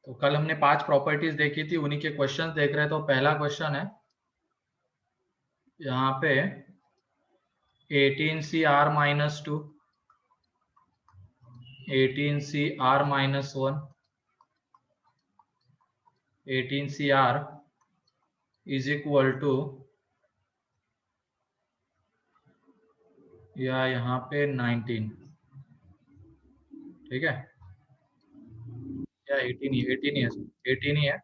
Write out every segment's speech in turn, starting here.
तो कल हमने 5 प्रॉपर्टीज देखी थी, उन्हीं के क्वेश्चंस देख रहे हैं। तो पहला क्वेश्चन है यहाँ पे 18CR-2, 18CR-1, 18CR is equal to, या यहाँ पे 19, ठीक है, या 18 ही, 18 ही है, 18 ही है।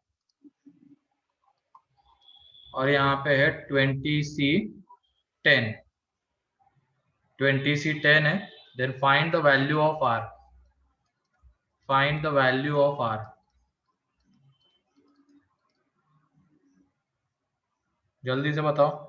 और यहाँ पे है 20C10, 20C10 है। Then find the value of R, find the value of R। जल्दी से बताओ।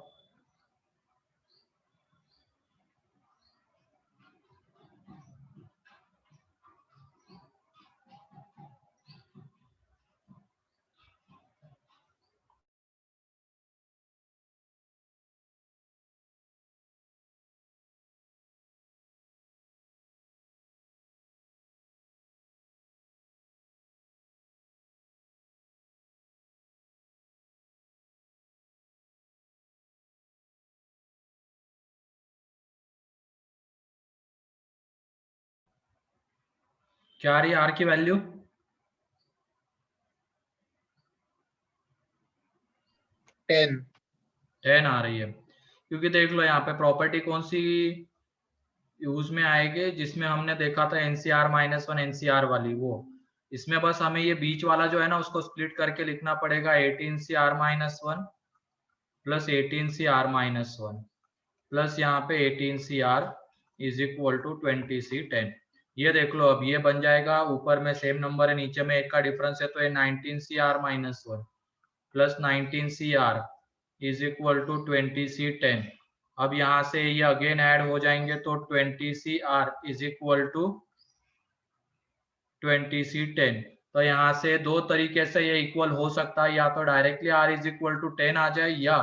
क्या आ रही है R की वैल्यू? 10 आ रही है। क्योंकि देख लो यहाँ पे प्रॉपर्टी कौन सी यूज में आएगी, जिसमें हमने देखा था NCR-1 NCR वाली, वो इसमें बस हमें ये बीच वाला जो है ना उसको स्प्लिट करके लिखना पड़ेगा, 18CR-1 प्लस 18CR-1 प्लस यहाँ पे 18CR is equal to 20C10। ये देख लो, अब ये बन जाएगा, ऊपर में सेम नंबर है, नीचे में एक का डिफरेंस है, तो ये 19CR-1 plus 19CR is equal to 20C10। अब यहाँ से ये अगेन ऐड हो जाएंगे, तो 20CR is equal to 20C10। तो यहाँ से दो तरीके से ये इक्वल हो सकता है, या तो directly R is equal to 10 आ जाए, या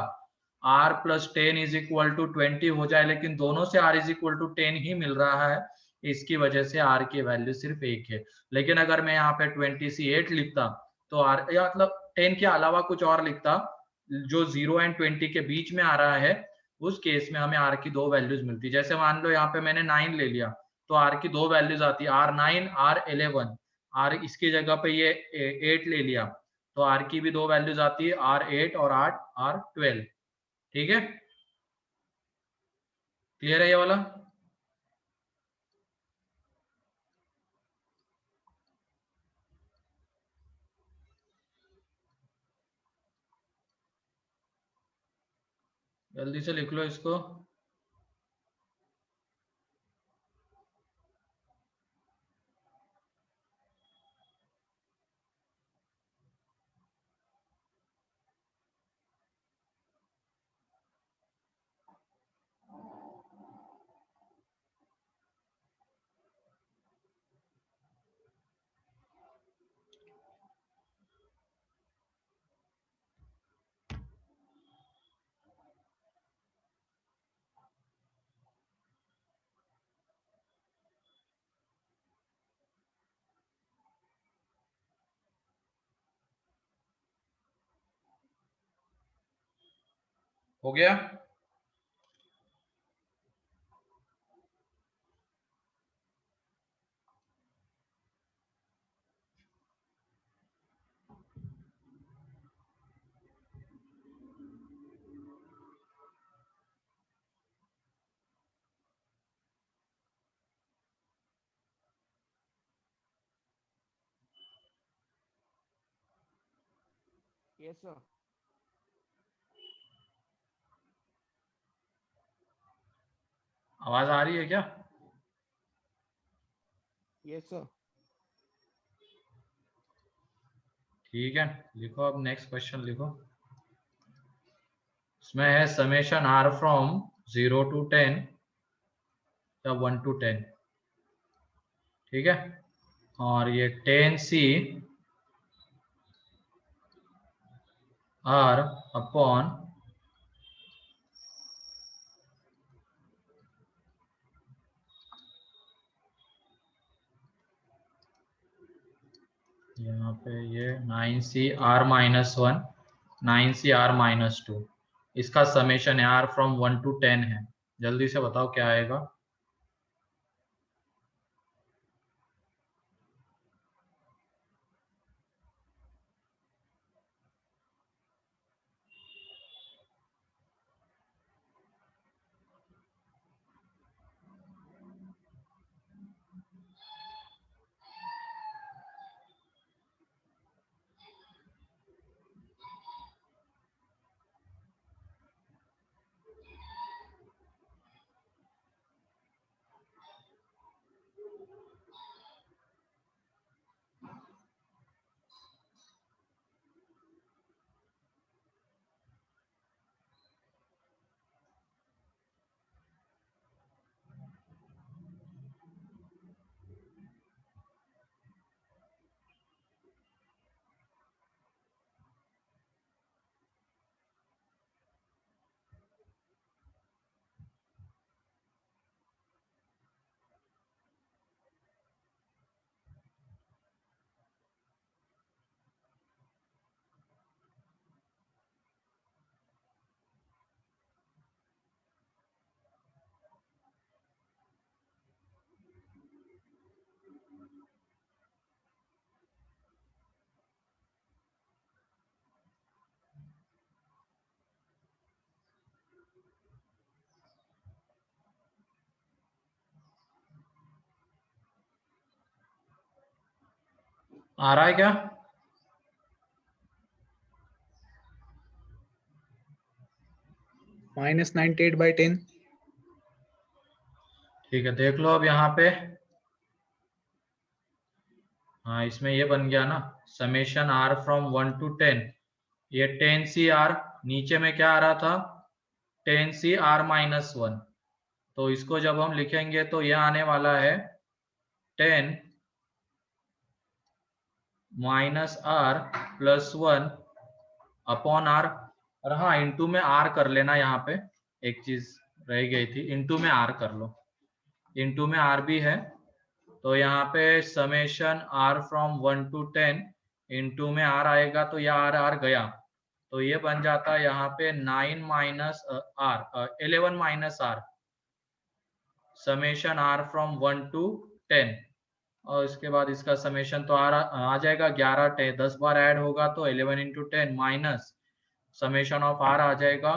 R plus 10 is equal to 20 हो जाए। लेकिन दोनों से R इज इक्वल टू 10 ही मिल रहा है, इसकी वजह से R की वैल्यू सिर्फ एक है। लेकिन अगर मैं यहाँ पे 20C8 लिखता, तो R या मतलब 10 के अलावा कुछ और लिखता जो 0 एंड 20 के बीच में आ रहा है, उस केस में हमें R की दो वैल्यूज मिलती। जैसे मान लो यहाँ पे मैंने 9 ले लिया, तो R की दो वैल्यूज आती है, R9 R11। R इसकी जगह पे ये 8 ले लिया, तो R की भी दो वैल्यूज आती है, R8 और R12। ठीक है, क्लियर है ये वाला? जल्दी से लिख लो इसको। हो गया? Yes sir. आवाज आ रही है क्या? Yes sir. ठीक है, लिखो अब नेक्स्ट क्वेश्चन लिखो। इसमें है समेशन R फ्रॉम 0 to 10 या 1 to 10। ठीक है, और ये 10C R अपॉन यहाँ पे ये 9CR-1 9CR-2, इसका समेशन है R फ्रॉम 1 to 10 है। जल्दी से बताओ क्या आएगा। आ रहा है क्या? -98/10। ठीक है, देख लो अब यहाँ पे। हाँ, इसमें ये बन गया ना, समेशन R फ्रॉम 1 to 10, ये 10CR, नीचे में क्या आ रहा था, 10CR-1। तो इसको जब हम लिखेंगे तो ये आने वाला है 10 -R + 1 अपॉन R। और हाँ, इंटू में R कर लेना, यहाँ पे एक चीज रह गई थी, इंटू में R कर लो, इंटू में R भी है। तो यहाँ पे summation R from 1 to 10 into में R आएगा, तो ये R गया, तो ये बन जाता है यहाँ पे 11 R summation R from 1 to 10। और इसके बाद इसका समेशन तो आ जाएगा 11, 10 बार ऐड होगा तो 11 into 10 minus summation of R आ जाएगा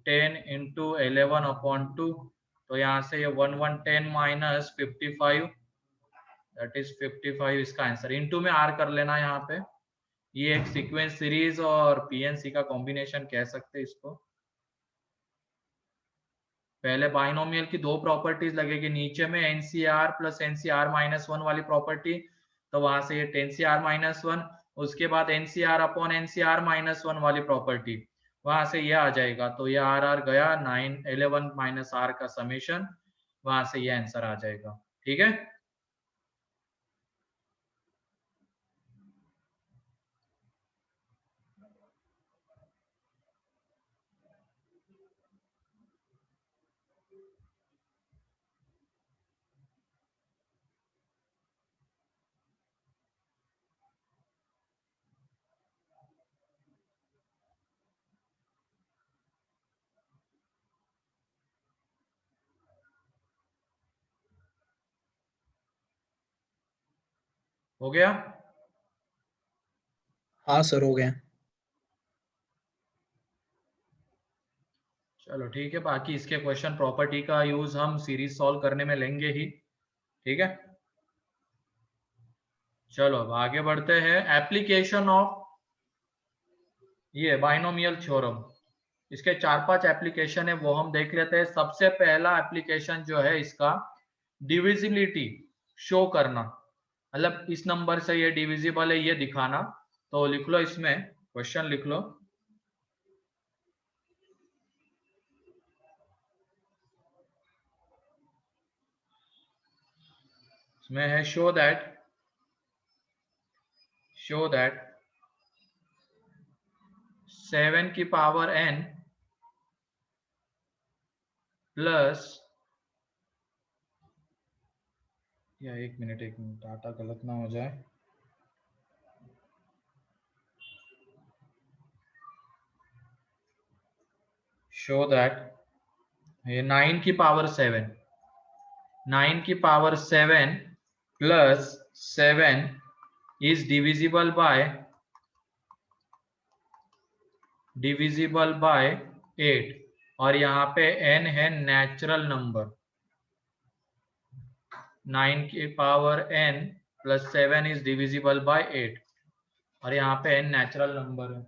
10 इंटू 11/2। तो यहाँ से ये 1110 माइनस 55, दैट इज 55 इसका आंसर। इंटू में R कर लेना यहाँ पे। ये एक सीक्वेंस सीरीज और पीएनसी का कॉम्बिनेशन कह सकते हैं इसको। पहले बाइनोमियल की दो प्रॉपर्टीज लगेगी, नीचे में NCR plus NCR minus one वाली प्रॉपर्टी, तो वहां से ये टेनसीआर माइनस वन, उसके बाद NCR upon NCR minus one वाली प्रॉपर्टी, वहां से ये आ जाएगा। तो ये आर गया 11 माइनस आर का समेशन, वहां से ये आंसर आ जाएगा। ठीक है, हो गया। हाँ सर, हो गया। चलो ठीक है, बाकी इसके क्वेश्चन प्रॉपर्टी का यूज हम सीरीज सॉल्व करने में लेंगे ही। ठीक है, चलो अब आगे बढ़ते हैं। एप्लीकेशन ऑफ ये बाइनोमियल थ्योरम, इसके 4-5 एप्लीकेशन है, वो हम देख लेते हैं। सबसे पहला एप्लीकेशन जो है इसका, डिविजिबिलिटी शो करना, मतलब इस नंबर से ये डिविजिबल है ये दिखाना। तो लिख लो, इसमें क्वेश्चन लिख लो। इसमें है शो दैट 7 की पावर n प्लस, या एक मिनट डाटा गलत ना हो जाए, शो दैट ये 9 की पावर 7 9 की power 7 plus 7 is divisible by 8 और यहाँ पे n है नेचुरल नंबर 9 की power n plus 7 is divisible by 8 और यहाँ पे n नेचुरल नंबर है।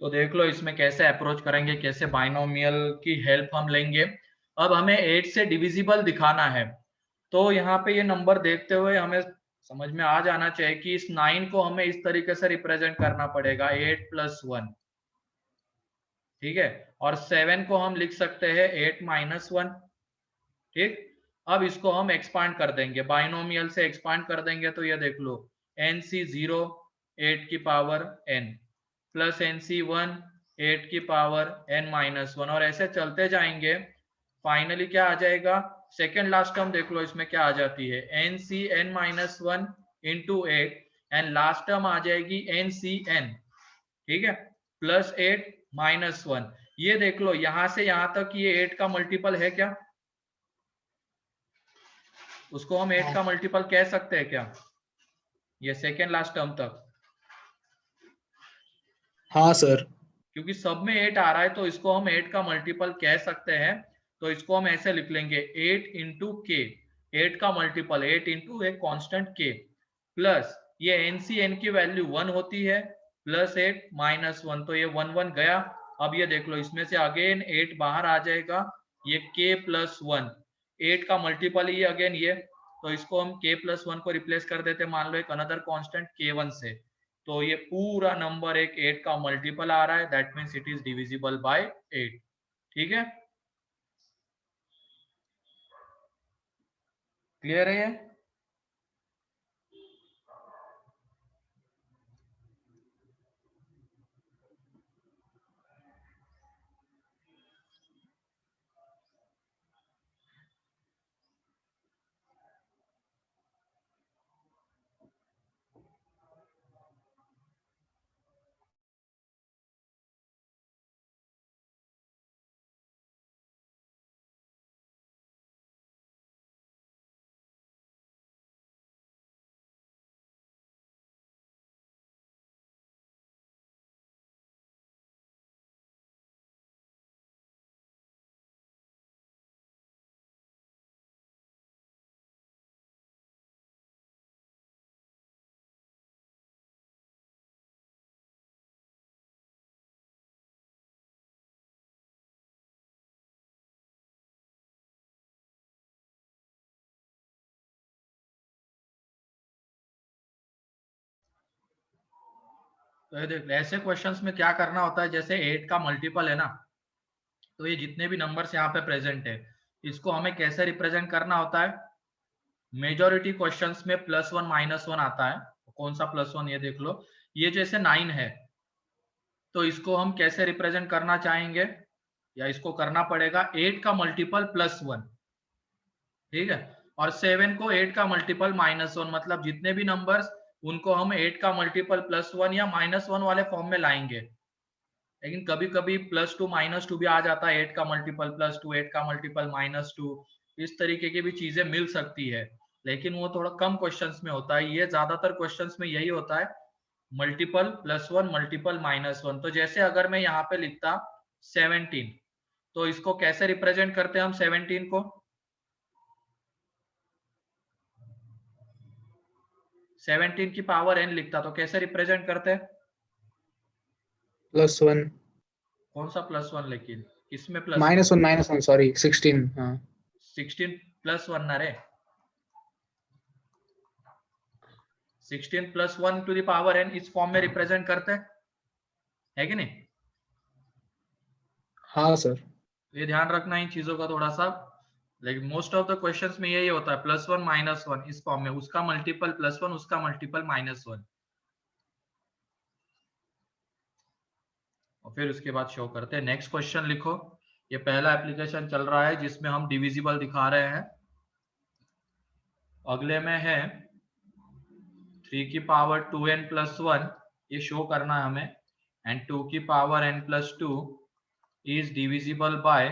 तो देख लो इसमें कैसे अप्रोच करेंगे, कैसे बाइनोमियल की हेल्प हम लेंगे। अब हमें 8 से डिविजिबल दिखाना है, तो यहाँ पे ये नंबर देखते हुए हमें समझ में आ जाना चाहिए कि इस 9 को हमें इस तरीके से रिप्रेजेंट करना पड़ेगा 8 + 1, ठीक है। और 7 को हम लिख सकते हैं 8 - 1, ठीक। अब इसको हम एक्सपांड कर देंगे, बाइनोमियल से एक्सपांड कर देंगे तो ये देख लो NC0 8 की पावर n प्लस NC1 8 की पावर n - 1 और ऐसे चलते जाएंगे। फाइनली क्या आ जाएगा, सेकेंड लास्ट टर्म देख लो इसमें क्या आ जाती है NCn - 1 into 8 and last term आ जाएगी NCn, ठीक है, प्लस 8 - 1। ये देख लो यहां से यहां तक ये 8 का मल्टीपल है क्या, उसको हम 8 का मल्टीपल कह सकते हैं क्या, ये सेकेंड लास्ट टर्म तक? हाँ सर। क्योंकि सब में 8 आ रहा है तो इसको हम 8 का मल्टीपल कह सकते हैं। तो इसको हम ऐसे लिख लेंगे 8 इंटू के, 8 का मल्टीपल 8 इंटू एक कॉन्स्टेंट के, प्लस ये NCn की वैल्यू 1 होती है, प्लस 8 - 1, तो ये 1 1 गया। अब ये देख लो इसमें से अगेन 8 बाहर आ जाएगा, ये k + 1 8 का मल्टीपल ही अगेन ये, तो इसको हम k + 1 को रिप्लेस कर देते, मान लो एक अनदर कांस्टेंट k1 से, तो ये पूरा नंबर एक 8 का मल्टीपल आ रहा है, that means it is divisible bye 8, ठीक है। क्लियर है ये? तो ये देख ऐसे क्वेश्चंस में क्या करना होता है, जैसे 8 का मल्टीपल है ना, तो ये जितने भी नंबर्स यहाँ पे प्रेजेंट है इसको हमें कैसे रिप्रेजेंट करना होता है। मेजोरिटी क्वेश्चंस में +1 - 1 आता है, कौन सा +1 ये देख लो, ये जैसे 9 है तो इसको हम कैसे रिप्रेजेंट करना चाहेंगे, या इसको करना पड़ेगा 8 का मल्टीपल +1, ठीक है। और 7 को 8 का मल्टीपल -1, मतलब जितने भी नंबर्स उनको हम 8 का मल्टीपल +1 या -1 वाले फॉर्म में लाएंगे। लेकिन कभी कभी +2 -2 भी आ जाता है, 8 का मल्टीपल +2 8 का मल्टीपल -2, इस तरीके की भी चीजें मिल सकती है, लेकिन वो थोड़ा कम क्वेश्चंस में होता है। ये ज्यादातर क्वेश्चंस में यही होता है, मल्टीपल +1 मल्टीपल -1। तो जैसे अगर मैं यहाँ पे लिखता 17, तो इसको कैसे रिप्रेजेंट करते हैं हम 17 को, 17 की पावर n लिखता तो कैसे रिप्रेजेंट करते हैं, +1 कौन सा +1, लेकिन किसमें -1 सॉरी 16, हाँ 16 +1 ना रे, 16 plus 1 to the power n इस फॉर्म में रिप्रेजेंट करते हैं, है कि नहीं? हाँ सर। ये ध्यान रखना इन चीजों का थोड़ा सा, लेकिन मोस्ट ऑफ द क्वेश्चंस में यही होता है, प्लस वन माइनस वन इस फॉर्म में, उसका मल्टीपल प्लस वन, उसका मल्टीपल माइनस वन, और फिर उसके बाद शो करते हैं। नेक्स्ट क्वेश्चन लिखो। ये पहला एप्लीकेशन चल रहा है जिसमें हम डिविजिबल दिखा रहे हैं। अगले में है 3 की पावर 2n प्लस 1, ये शो करना है हमें, एंड 2 की power n plus 2 is divisible bye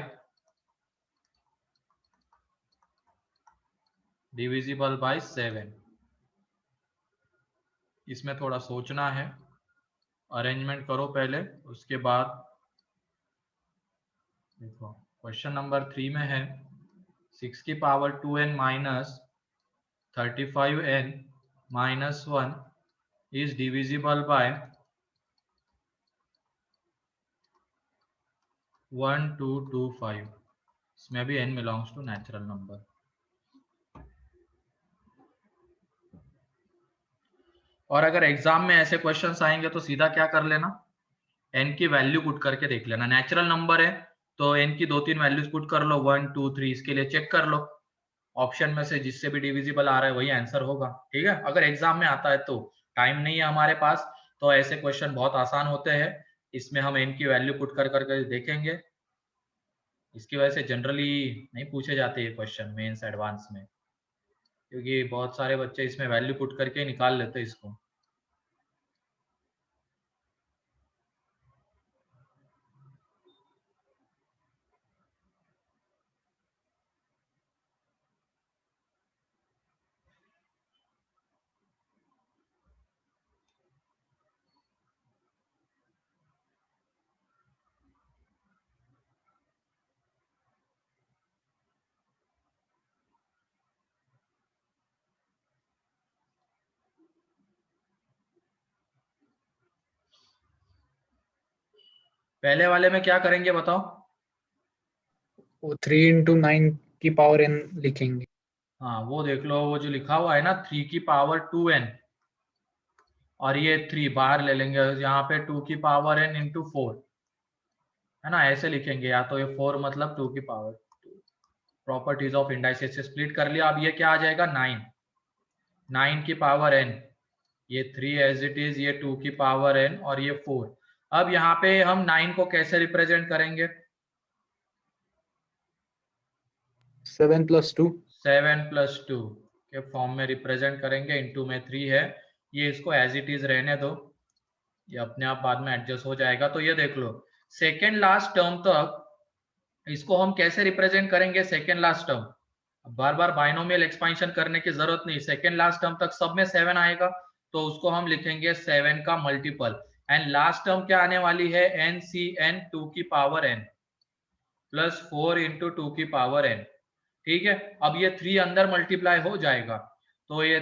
7। इसमें थोड़ा सोचना है, अरेंजमेंट करो पहले, उसके बाद देखो। क्वेश्चन नंबर 3 में है 6 की power 2n minus 35n minus 1 is divisible by 1 2 2 5। इसमें भी n belongs to natural number. और अगर एग्जाम में ऐसे क्वेश्चंस आएंगे तो सीधा क्या कर लेना, n की वैल्यू पुट करके देख लेना। नेचुरल नंबर है तो n की 2-3 वैल्यूज पुट कर लो, 1 2 3, इसके लिए चेक कर लो ऑप्शन में से जिससे भी डिविजिबल आ रहा है वही आंसर होगा। ठीक है, अगर एग्जाम में आता है तो। टाइम नहीं है हमारे पास तो ऐसे क्वेश्चन बहुत आसान होते हैं, इसमें हम n की वैल्यू पुट कर करके देखेंगे। इसकी वजह से जनरली नहीं पूछे जाते ये क्वेश्चन मेंस एडवांस में, क्योंकि बहुत सारे बच्चे इसमें वैल्यू पुट करके निकाल लेते हैं इसको। पहले वाले में क्या करेंगे बताओ? वो 3 × 9 की पावर n लिखेंगे। हाँ वो देख लो, वो जो लिखा हुआ है ना 3 की पावर 2n, और ये 3 बाहर ले लेंगे, यहाँ पे 2 की पावर n इंटू 4 है ना, ऐसे लिखेंगे। या तो ये 4 मतलब 2 की पावर, प्रॉपर्टीज ऑफ इंडाइसेस से स्प्लिट कर लिया। अब ये क्या आ जाएगा 9, 9 की पावर n, ये 3 एज इट इज, ये 2 की पावर n और ये 4। अब यहाँ पे हम 9 को कैसे रिप्रेजेंट करेंगे? 7 + 2। 7 + 2 के फॉर्म में रिप्रेजेंट करेंगे। इनटू में 3 है, ये इसको एज इट इज रहने दो, ये अपने आप बाद में एडजस्ट हो जाएगा। तो ये देख लो सेकेंड लास्ट टर्म तक इसको हम कैसे रिप्रेजेंट करेंगे? सेकेंड लास्ट टर्म, बार बार बाइनोमियल एक्सपेंशन करने की जरूरत नहीं, सेकेंड लास्ट टर्म तक सब में 7 आएगा तो उसको हम लिखेंगे 7 का मल्टीपल। एंड लास्ट टर्म क्या आने वाली है? NCn 2 की पावर n प्लस 4 इंटू 2 की पावर n। ठीक है, अब ये 3 अंदर मल्टीप्लाई हो जाएगा तो ये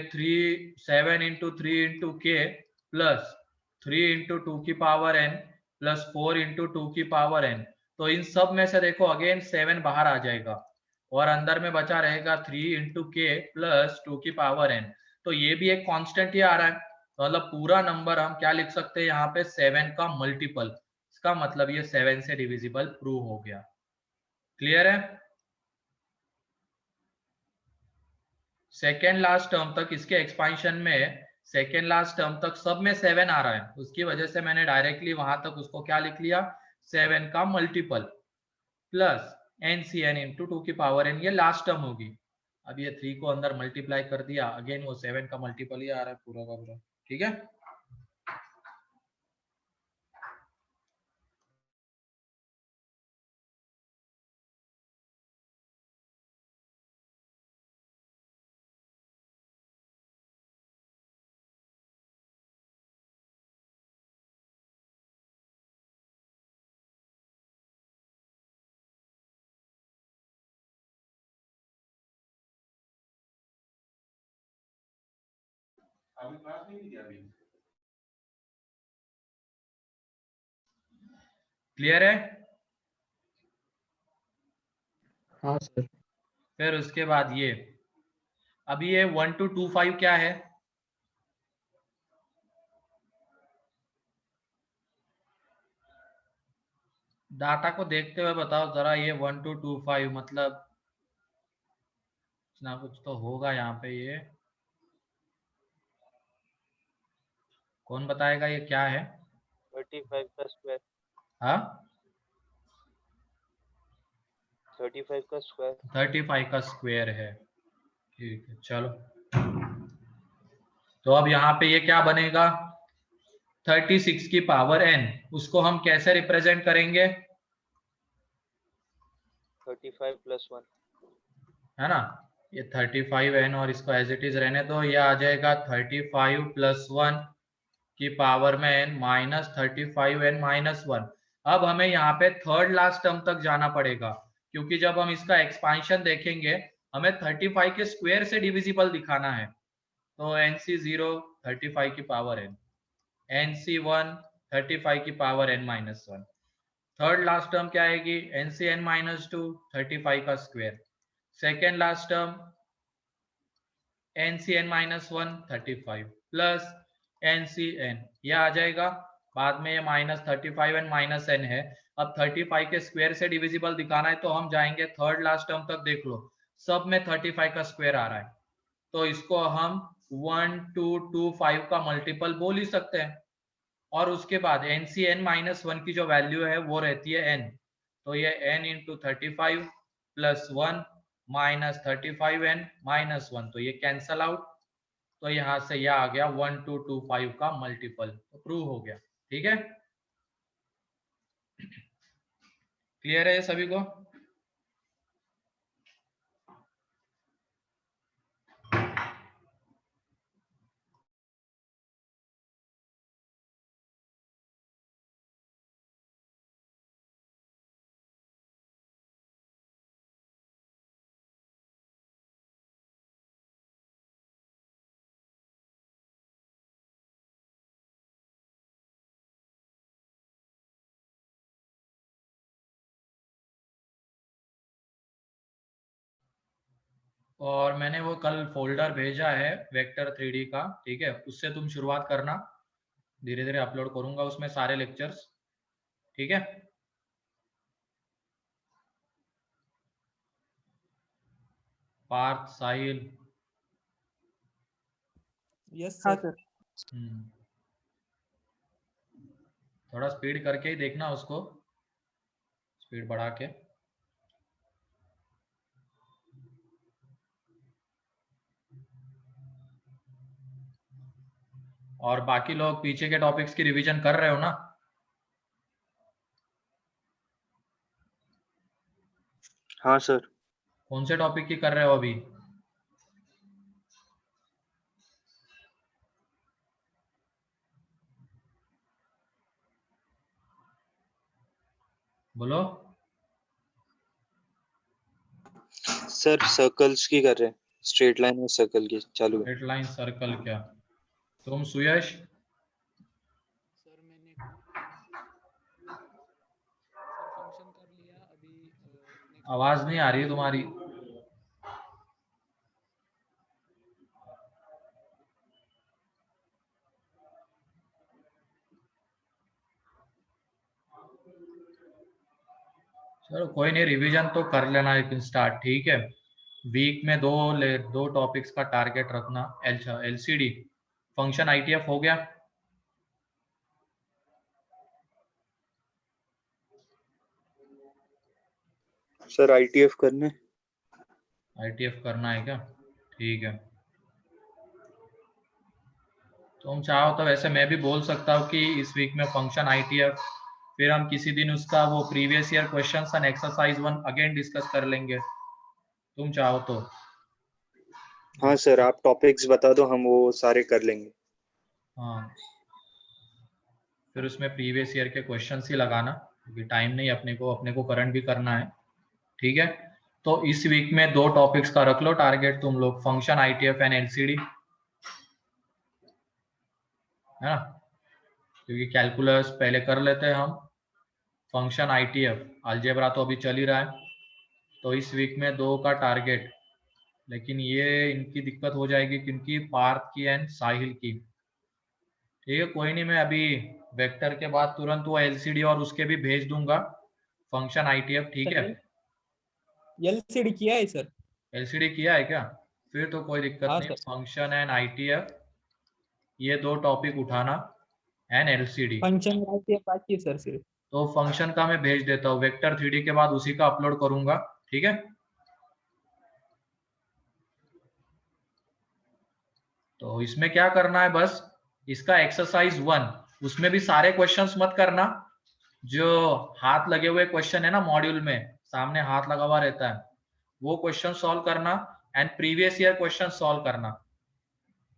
7 इंटू 3 इंटू के प्लस 3 इंटू 2 की पावर n प्लस 4 इंटू 2 की पावर n। तो इन सब में से देखो अगेन 7 बाहर आ जाएगा और अंदर में बचा रहेगा 3 इंटू के प्लस 2 की पावर n। तो ये भी एक कांस्टेंट ही आ रहा है, तो मतलब पूरा नंबर हम क्या लिख सकते हैं यहाँ पे? 7 का मल्टीपल। इसका मतलब ये 7 से डिविजिबल प्रूव हो गया। क्लियर है? सेकेंड लास्ट टर्म तक इसके एक्सपांशन में सेकेंड लास्ट टर्म तक सब में 7 आ रहा है, उसकी वजह से मैंने डायरेक्टली वहां तक उसको क्या लिख लिया? 7 का मल्टीपल प्लस NCn इंटू 2 की पावर n, ये लास्ट टर्म होगी। अब ये 3 को अंदर मल्टीप्लाई कर दिया, अगेन वो 7 का मल्टीपल ही आ रहा है पूरा का पूरा। ठीक है, अभी क्लास नहीं की अभी। क्लियर है? हाँ सर। फिर उसके बाद ये, अभी ये 1 to 2 5 क्या है? डाटा को देखते हुए बताओ जरा, ये 1 to 2 5 मतलब कुछ ना कुछ तो होगा यहाँ पे। ये कौन बताएगा ये क्या है? 35 का स्क्वायर। हाँ 35 का स्क्वायर। 35 का स्क्वायर है। ठीक है चलो, तो अब यहाँ पे ये क्या बनेगा? 36 की पावर n, उसको हम कैसे रिप्रेजेंट करेंगे? 35 + 1। है ना, ये 35n और इसको एज इट इज रहने दो। ये आ जाएगा 35 + 1 की पावर में n माइनस 35n माइनस 1। अब हमें यहाँ पे थर्ड लास्ट टर्म तक जाना पड़ेगा, क्योंकि जब हम इसका एक्सपांशन देखेंगे हमें 35 के स्क्वायर से डिविजिबल दिखाना है। तो NC0 35 की पावर n, NC1 35 की power n minus 1। Third last term क्या आएगी? NCn माइनस 2 35 का square. Second last term NCn minus 1 35 plus NCn, ये आ जाएगा बाद में। ये माइनस 35n माइनस n है। अब 35 के स्क्वायर से डिविजिबल दिखाना है तो हम जाएंगे थर्ड लास्ट टर्म तक। देख लो सब में 35 का स्क्वायर आ रहा है, तो इसको हम 1 2 2 5 का मल्टीपल बोल ही सकते हैं। और उसके बाद NCn माइनस 1 की जो वैल्यू है वो रहती है n, तो ये n into 35 plus 1 minus 35n minus 1, तो ये कैंसल आउट। तो यहाँ से यह आ गया 1225 का मल्टीपल, तो प्रूव हो गया। ठीक है, क्लियर है ये सभी को? और मैंने वो कल फोल्डर भेजा है वेक्टर 3D का, ठीक है, उससे तुम शुरुआत करना। धीरे धीरे अपलोड करूंगा उसमें सारे लेक्चर्स। ठीक है, पार्थ, साहिल। यस हाँ सर। सर। थोड़ा स्पीड करके ही देखना उसको, स्पीड बढ़ा के। और बाकी लोग पीछे के टॉपिक्स की रिवीजन कर रहे हो ना? हाँ सर। कौन से टॉपिक की कर रहे हो अभी? बोलो। सर सर्कल्स की कर रहे हैं, स्ट्रेट लाइन और सर्कल की चालू है। स्ट्रेट लाइन सर्कल क्या? तुम सुयश? सर मैंने सर फंक्शन कर लिया अभी। next आवाज नहीं आ रही है तुम्हारी। चलो कोई नहीं, रिवीजन तो कर लेना लेकिन स्टार्ट। ठीक है, वीक में दो टॉपिक्स का टारगेट रखना। LCD फंक्शन ITF हो गया? सर ITF करने। ITF करना है क्या? ठीक है, तुम चाहो तो वैसे मैं भी बोल सकता हूँ कि इस वीक में फंक्शन ITF, फिर हम किसी दिन उसका वो previous year questions and exercise 1 again discuss कर लेंगे, तुम चाहो तो। हाँ सर, आप टॉपिक्स बता दो, हम वो सारे कर लेंगे। हाँ, फिर उसमें प्रीवियस ईयर के क्वेश्चंस ही लगाना, क्योंकि टाइम नहीं अपने को करंट भी करना है। ठीक है, तो इस वीक में दो टॉपिक्स का रख लो टारगेट तुम लोग, फंक्शन ITF एंड LCD, है ना, क्योंकि कैलकुलस पहले कर लेते हैं हम। फंक्शन ITF, अलजेब्रा तो अभी चल ही रहा है, तो इस वीक में दो का टारगेट। लेकिन ये इनकी दिक्कत हो जाएगी क्योंकि पार्थ की एंड साहिल की। ठीक है, कोई नहीं, मैं अभी वेक्टर के बाद तुरंत वो LCD और उसके भी भेज दूंगा, फंक्शन ITF, ठीक है। एलसीडी किया है सर। LCD किया है क्या? फिर तो कोई दिक्कत हाँ नहीं। सर। फंक्शन एंड ITF, ये दो टॉपिक उठाना, एंड LCD। फंक्शन ITF बाकी है सर सिर्फ। तो फंक्शन का मैं भेज देता हूँ, वेक्टर 3D के बाद उसी का अपलोड करूंगा, ठीक है। तो इसमें क्या करना है, बस इसका एक्सरसाइज 1, उसमें भी सारे क्वेश्चंस मत करना, जो हाथ लगे हुए क्वेश्चन है ना मॉड्यूल में, सामने हाथ लगा हुआ रहता है, वो क्वेश्चन सॉल्व करना, and previous year question solve करना,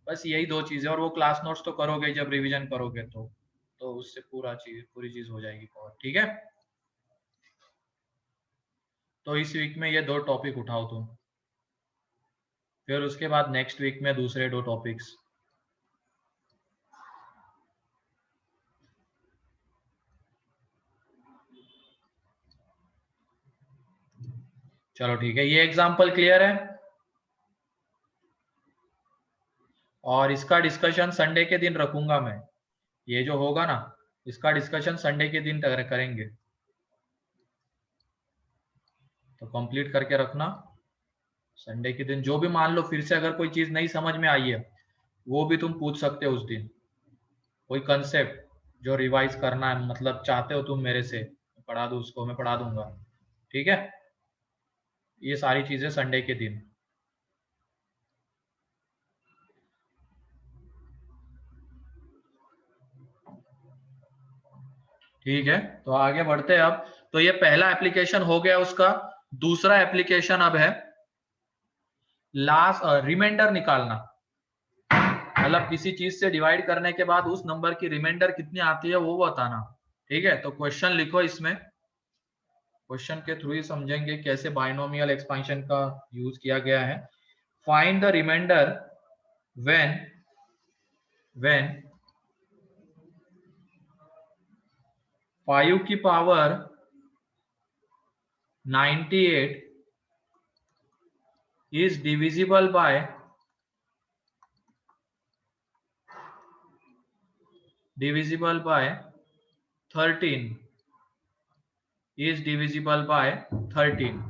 बस यही दो चीजें। और वो क्लास नोट्स तो करोगे जब रिवीजन करोगे, तो उससे पूरी चीज हो जाएगी कवर, ठीक है। तो इस वीक में ये दो टॉपिक उठाओ तुम, फिर उसके बाद नेक्स्ट वीक में दूसरे दो टॉपिक्स। चलो ठीक है, ये एग्जाम्पल क्लियर है, और इसका डिस्कशन संडे के दिन रखूंगा मैं। ये जो होगा ना, इसका डिस्कशन संडे के दिन करेंगे, तो कंप्लीट करके रखना संडे के दिन। जो भी मान लो फिर से अगर कोई चीज नहीं समझ में आई है, वो भी तुम पूछ सकते हो उस दिन। कोई कंसेप्ट जो रिवाइज करना है, मतलब चाहते हो तुम मेरे से पढ़ा दूं, उसको मैं पढ़ा दूंगा, ठीक है। ये सारी चीजें संडे के दिन। ठीक है, तो आगे बढ़ते हैं अब। तो ये पहला एप्लीकेशन हो गया उसका। दूसरा एप्लीकेशन अब है लास्ट रिमाइंडर निकालना, मतलब किसी चीज से डिवाइड करने के बाद उस नंबर की रिमाइंडर कितनी आती है वो बताना, ठीक है। तो क्वेश्चन लिखो, इसमें क्वेश्चन के थ्रू ही समझेंगे कैसे बाइनोमियल एक्सपेंशन का यूज किया गया है। फाइंड द रिमाइंडर व्हेन 5 की power 98 is divisible by 13 is divisible by 13।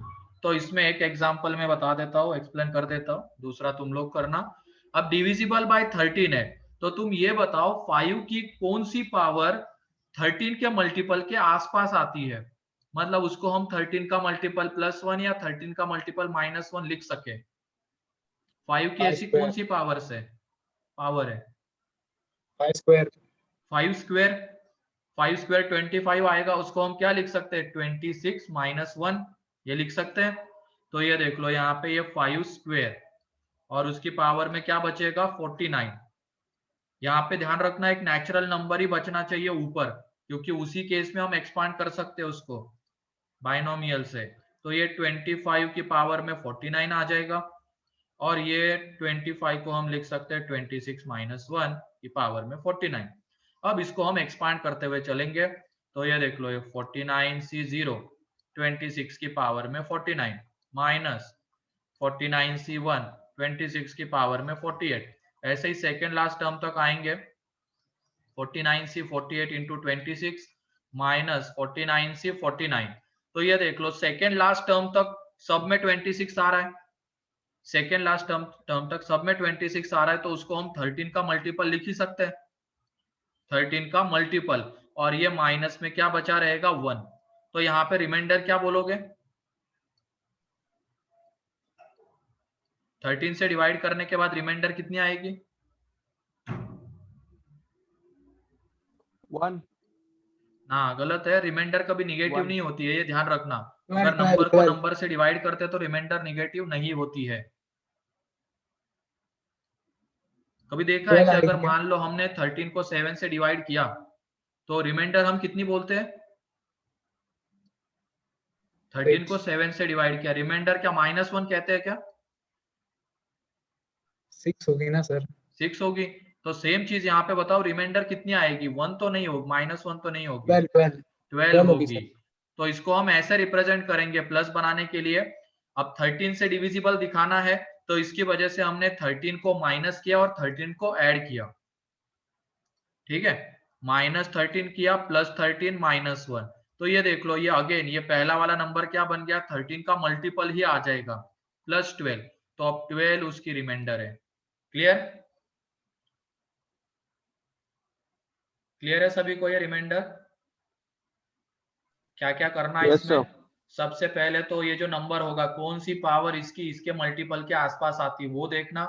तो इसमें एक एग्जांपल मैं बता देता हूँ, एक्सप्लेन कर देता हूँ, दूसरा तुम लोग करना। अब डिविजिबल बाय 13 है, तो तुम ये बताओ 5 की कौन सी पावर 13 के मल्टीपल के आसपास आती है, मतलब उसको हम 13 का मल्टीपल +1 या 13 का मल्टीपल -1 लिख सके। 5 की ऐसी कौन सी पावर है 5 स्क्वायर। 5 स्क्वायर 25 आएगा, उसको हम क्या लिख सकते हैं 26 - 1, ये लिख सकते हैं। तो ये देख लो यहाँ पे ये 5 स्क्वायर और उसकी पावर में क्या बचेगा 49। यहाँ पे ध्यान रखना एक नेचुरल नंबर ही बचना चाहिए ऊपर, क्योंकि उसी केस में हम एक्सपांड कर सकते हैं उसको बाइनोमियल से। तो ये 25 की पावर में 49 आ जाएगा, और ये 25 को हम लिख सकते हैं 26 - 1 की पावर में 49। अब इसको हम एक्सपांड करते हुए चलेंगे, तो ये देख लो ये 49C0 26 की पावर में 49 माइनस 49C1 26 की पावर में 48। ऐसे ही सेकेंड लास्ट टर्म तक आएंगे, 49C 48 इंटू 26 माइनस 49C 49। तो ये देख लो सेकेंड लास्ट टर्म तक सब में 26 आ रहा है, सेकेंड लास्ट टर्म तक सब में 26 आ रहा है, तो उसको हम 13 का मल्टीपल लिख ही सकते हैं, 13 का मल्टीपल। और ये माइनस में क्या बचा रहेगा 1। तो यहाँ पे रिमाइंडर क्या बोलोगे, 13 से डिवाइड करने के बाद रिमाइंडर कितनी आएगी 1। ना, गलत है, रिमाइंडर कभी निगेटिव 1। नहीं होती है, ये ध्यान रखना। 12, अगर नंबर को 12। नंबर से डिवाइड करते तो रिमाइंडर निगेटिव नहीं होती है। कभी देखा है 12 कि अगर आएगी क्या? मान लो हमने 13 को 7 से डिवाइड किया, तो रिमाइंडर हम कितनी बोलते हैं 13 को 7 से डिवाइड किया, रिमाइंडर क्या -1 कहते हैं क्या 6 होगी ना सर? 6 होगी। तो सेम चीज यहाँ पे बताओ रिमाइंडर कितनी आएगी, 1 तो नहीं होगी, -1 तो नहीं होगी, 12 12 होगी होगी। सर। तो इसको हम ऐसे रिप्रेजेंट करेंगे प्लस बनाने के लिए। अब 13 से डिविजिबल दिखाना है, तो इसकी वजह से हमने 13 को माइनस किया और 13 को ऐड किया, ठीक है, -13 किया +13 -1, तो ये देख लो, ये अगेन ये पहला वाला नंबर क्या बन गया, 13 का मल्टीपल ही आ जाएगा प्लस 12, तो अब 12 उसकी रिमाइंडर है। क्लियर? क्लियर है सभी को ये रिमाइंडर? क्या क्या करना है Yes, इसमें? sir. सबसे पहले तो ये जो नंबर होगा कौन सी पावर इसकी इसके मल्टीपल के आसपास आती है वो देखना,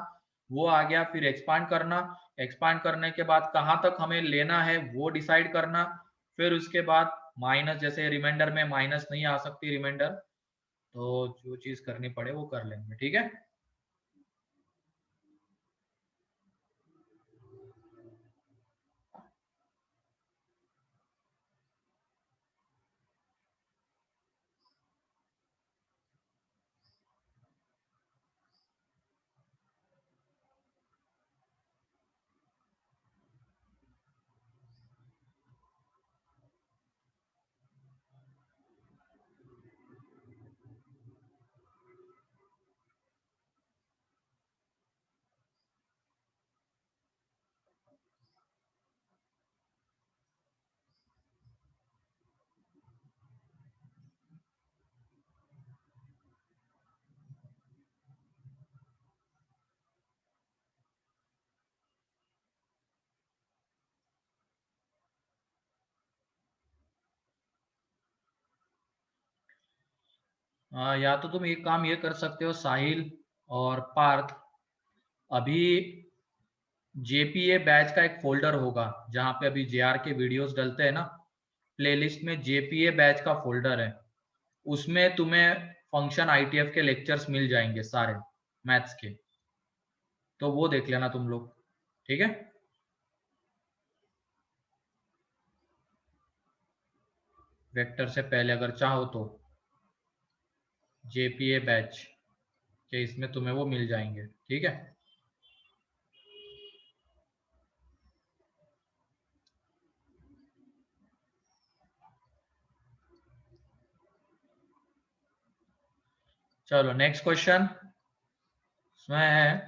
वो आ गया, फिर एक्सपांड करना, एक्सपांड करने के बाद कहाँ तक हमें लेना है वो डिसाइड करना, फिर उसके बाद माइनस, जैसे रिमाइंडर में माइनस नहीं आ सकती रिमाइंडर, तो जो चीज करनी पड़े वो कर लेंगे। ठीक है? या तो तुम एक काम ये कर सकते हो साहिल और पार्थ, अभी जेपीए बैच का एक फोल्डर होगा जहां पे अभी जेआर के वीडियोस डलते हैं ना, प्लेलिस्ट में जेपीए बैच का फोल्डर है, उसमें तुम्हें फंक्शन आईटीएफ के लेक्चर्स मिल जाएंगे सारे मैथ्स के, तो वो देख लेना तुम लोग। ठीक है? वेक्टर से पहले अगर चाहो तो जेपीए बैच के इसमें तुम्हें वो मिल जाएंगे। ठीक है? चलो नेक्स्ट क्वेश्चन इसमें है,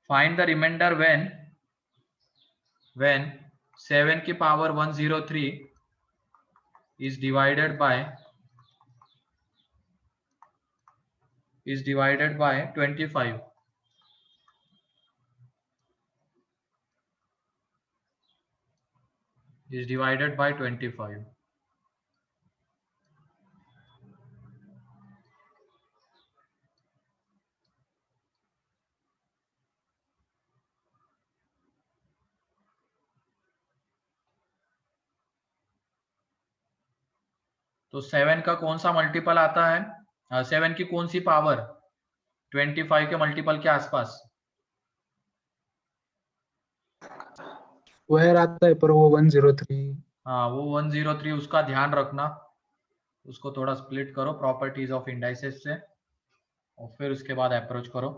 फाइंड द रिमाइंडर व्हेन 7 की power 103 is divided by 25, is divided by 25। तो 7 का कौन सा मल्टीपल आता है, 7 की कौन सी पावर 25 के मल्टीपल के आसपास? स्क्वायर आता है पर वो 103। हाँ वो 103, उसका ध्यान रखना, उसको थोड़ा स्प्लिट करो प्रॉपर्टीज ऑफ इंडाइसेस से और फिर उसके बाद अप्रोच करो।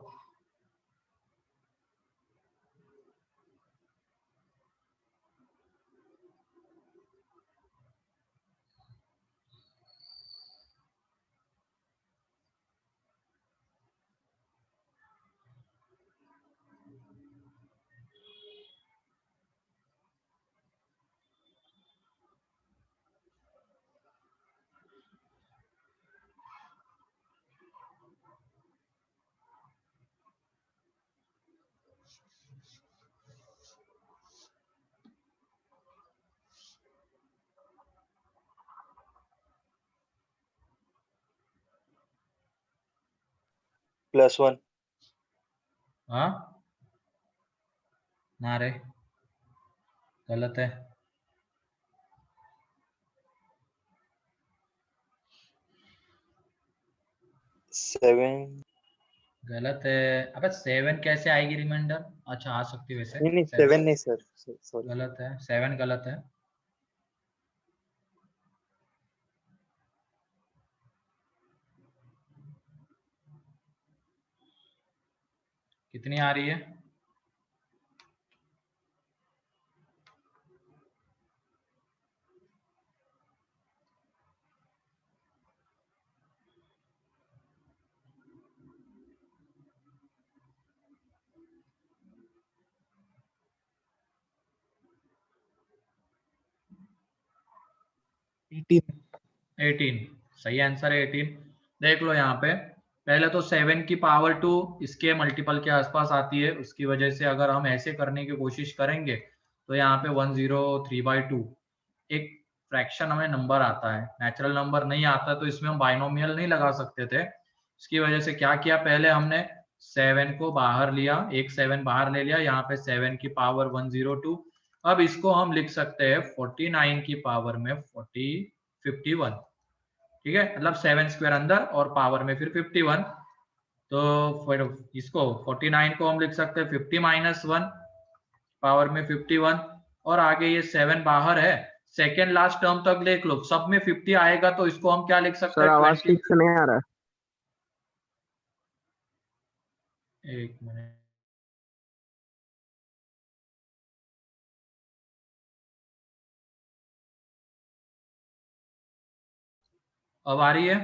+1। हाँ ना रे, गलत है। 7। गलत है। अबे 7 कैसे आएगी रिमाइंडर? अच्छा आ सकती है वैसे। नहीं नहीं 7 7 नहीं सर, सॉरी। गलत है, 7 गलत है। कितनी आ रही है? 18। 18 सही आंसर है 18। देख लो यहाँ पे पहले तो 7 की पावर 2 इसके मल्टीपल के आसपास आती है, उसकी वजह से अगर हम ऐसे करने की कोशिश करेंगे तो यहाँ पे 103/2 एक फ्रैक्शन हमें नंबर आता है, नेचुरल नंबर नहीं आता, तो इसमें हम बाइनोमियल नहीं लगा सकते थे। इसकी वजह से क्या किया, पहले हमने 7 को बाहर लिया, एक 7 बाहर ले लिया, यहाँ पे 7 की पावर 102। अब इसको हम लिख सकते हैं 49 की पावर में 51, ठीक है, मतलब 7 स्क्वायर अंदर और पावर में फिर 51। तो फिर इसको 49 को हम लिख सकते हैं 50-1 पावर में 51, और आगे ये 7 बाहर है, सेकेंड लास्ट टर्म तक देख लो, सब में 50 आएगा तो इसको हम क्या लिख सकते सर हैं आवाज 20। ठीक से नहीं आ रहा है। एक मिनट, अब आ रही है?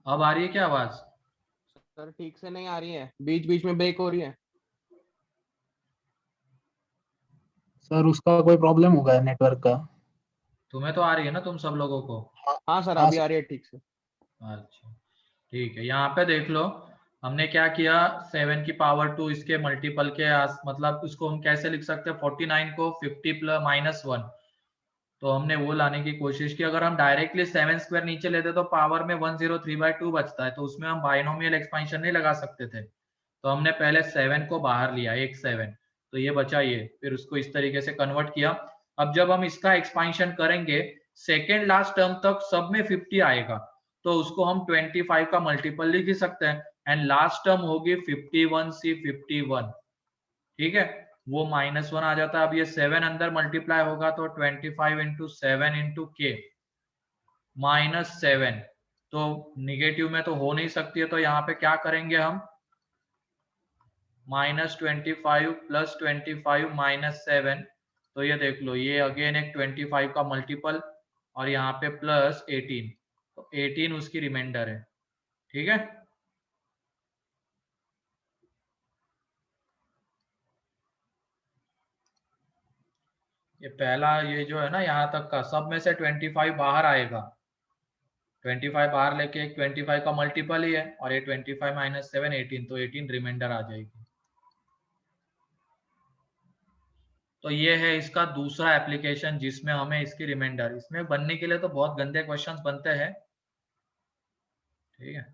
अब आ रही है क्या आवाज? सर ठीक से नहीं आ रही है, बीच बीच में ब्रेक हो रही है। सर उसका कोई प्रॉब्लम होगा नेटवर्क का। तुम्हें तो आ रही है ना, तुम सब लोगों को? हाँ सर हाँ अभी सर। आ रही है ठीक से। अच्छा ठीक है, यहाँ पे देख लो हमने क्या किया, 7 की पावर 2 इसके मल्टीपल के मतलब उसको हम कैसे लिख सकते हैं, 49 को 50 + -1, तो हमने वो लाने की कोशिश की। अगर हम डायरेक्टली 7 स्क्वायर नीचे लेते तो पावर में 103/2 बचता है, तो उसमें हम बाइनोमियल एक्सपेंशन नहीं लगा सकते थे, तो हमने पहले 7 को बाहर लिया, एक 7, तो ये बचा ये, फिर उसको इस तरीके से कन्वर्ट किया। अब जब हम इसका एक्सपेंशन करेंगे सेकेंड लास्ट टर्म तक सब में 50 आएगा, तो उसको हम 25 का मल्टीपल लिख ही सकते हैं, एंड लास्ट टर्म होगी 51C51, ठीक है, वो -1 आ जाता है। अब ये 7 अंदर मल्टीप्लाई होगा तो 25 × 7 × K -7, तो निगेटिव में तो हो नहीं सकती है, तो यहाँ पे क्या करेंगे हम, -25 + 25 - 7, तो ये देख लो ये अगेन एक 25 का मल्टीपल, और यहाँ पे +18, तो 18 उसकी रिमाइंडर है, ठीक है। ये पहला ये जो है ना यहाँ तक का, सब में से 25 बाहर आएगा, 25 बाहर लेके एक 25 का मल्टीपल ही है, और ये 25 - 7 18, तो 18 रिमाइंडर आ जाएगी। तो ये है इसका दूसरा एप्लीकेशन जिसमें हमें इसकी रिमाइंडर, इसमें बनने के लिए तो बहुत गंदे क्वेश्चंस बनते हैं, ठीक है,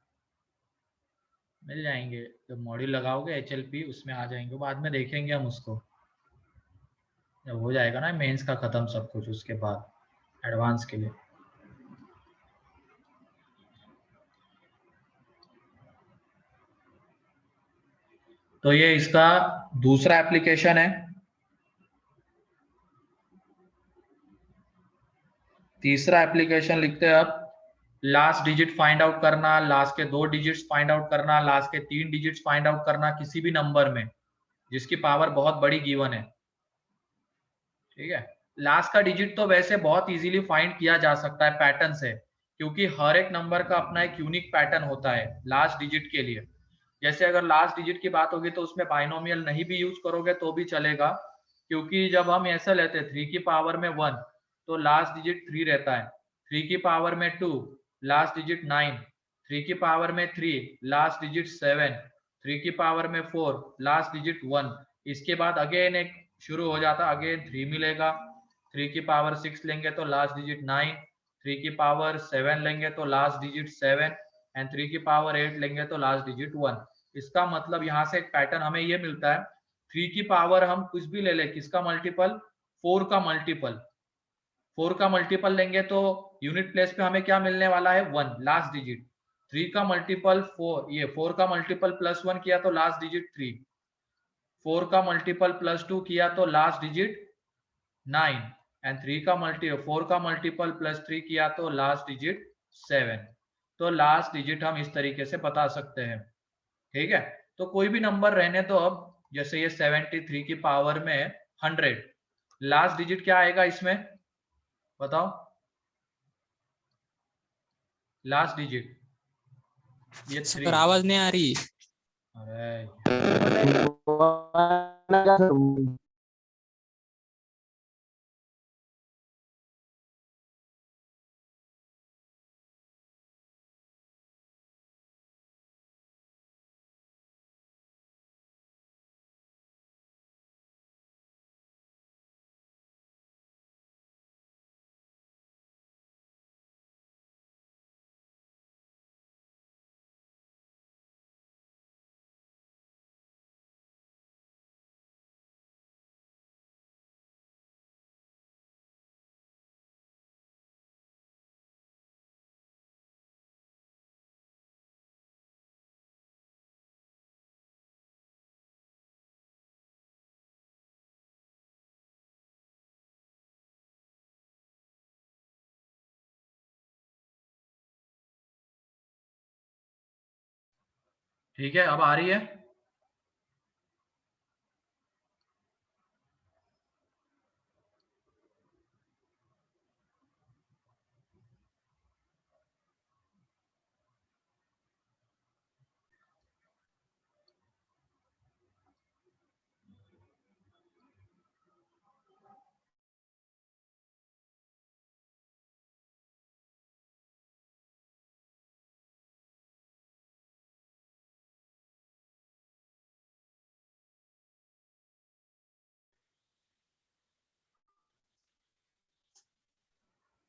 मिल जाएंगे जब मॉड्यूल लगाओगे HLP उसमें आ जाएंगे, बाद में देखेंगे हम उसको जब हो जाएगा ना मेंस का खत्म सब कुछ, उसके बाद एडवांस के लिए। तो ये इसका दूसरा एप्लीकेशन है। तीसरा एप्लीकेशन लिखते हैं अब, लास्ट डिजिट फाइंड आउट करना, लास्ट के 2 डिजिट्स फाइंड आउट करना, लास्ट के 3 डिजिट्स फाइंड आउट करना किसी भी नंबर में जिसकी पावर बहुत बड़ी गिवन है, ठीक है। लास्ट का डिजिट तो वैसे बहुत इजीली फाइंड किया जा सकता है पैटर्न से, क्योंकि हर एक नंबर का अपना एक यूनिक पैटर्न होता है लास्ट डिजिट के लिए। जैसे अगर लास्ट डिजिट की बात होगी तो उसमें बाइनोमियल नहीं भी यूज करोगे तो भी चलेगा, क्योंकि जब हम ऐसा लेते हैं 3 की पावर में 1 तो लास्ट डिजिट 3 रहता है, 3 की पावर में 2 लास्ट डिजिट 9, 3 की पावर में 3 लास्ट डिजिट 7, 3 की पावर में 4 लास्ट डिजिट 1, इसके बाद अगेन एक शुरू हो जाता, अगेन 3 मिलेगा, 3 की पावर 6 लेंगे तो लास्ट डिजिट 9, 3 की पावर 7 लेंगे तो लास्ट डिजिट 7, एंड 3 की पावर 8 लेंगे तो लास्ट डिजिट 1। इसका मतलब यहाँ से एक पैटर्न हमें ये मिलता है, 3 की पावर हम कुछ भी ले ले, किसका मल्टीपल, 4 का मल्टीपल, 4 का मल्टीपल लेंगे तो यूनिट प्लेस पे हमें क्या मिलने वाला है, 1 लास्ट डिजिट। 3 का मल्टीपल 4, ये 4 का मल्टीपल +1 किया तो लास्ट डिजिट 3, 4 का मल्टीपल +2 किया तो लास्ट डिजिट 9, एंड 4 का मल्टीपल +3 किया तो लास्ट डिजिट 7। तो लास्ट डिजिट हम इस तरीके से बता सकते हैं, ठीक है। तो कोई भी नंबर रहने तो, अब जैसे ये 73 की पावर में 100, लास्ट डिजिट क्या आएगा इसमें बताओ, लास्ट डिजिट ये 3, सर आवाज नहीं आ रही। अरे ठीक है, अब आ रही है।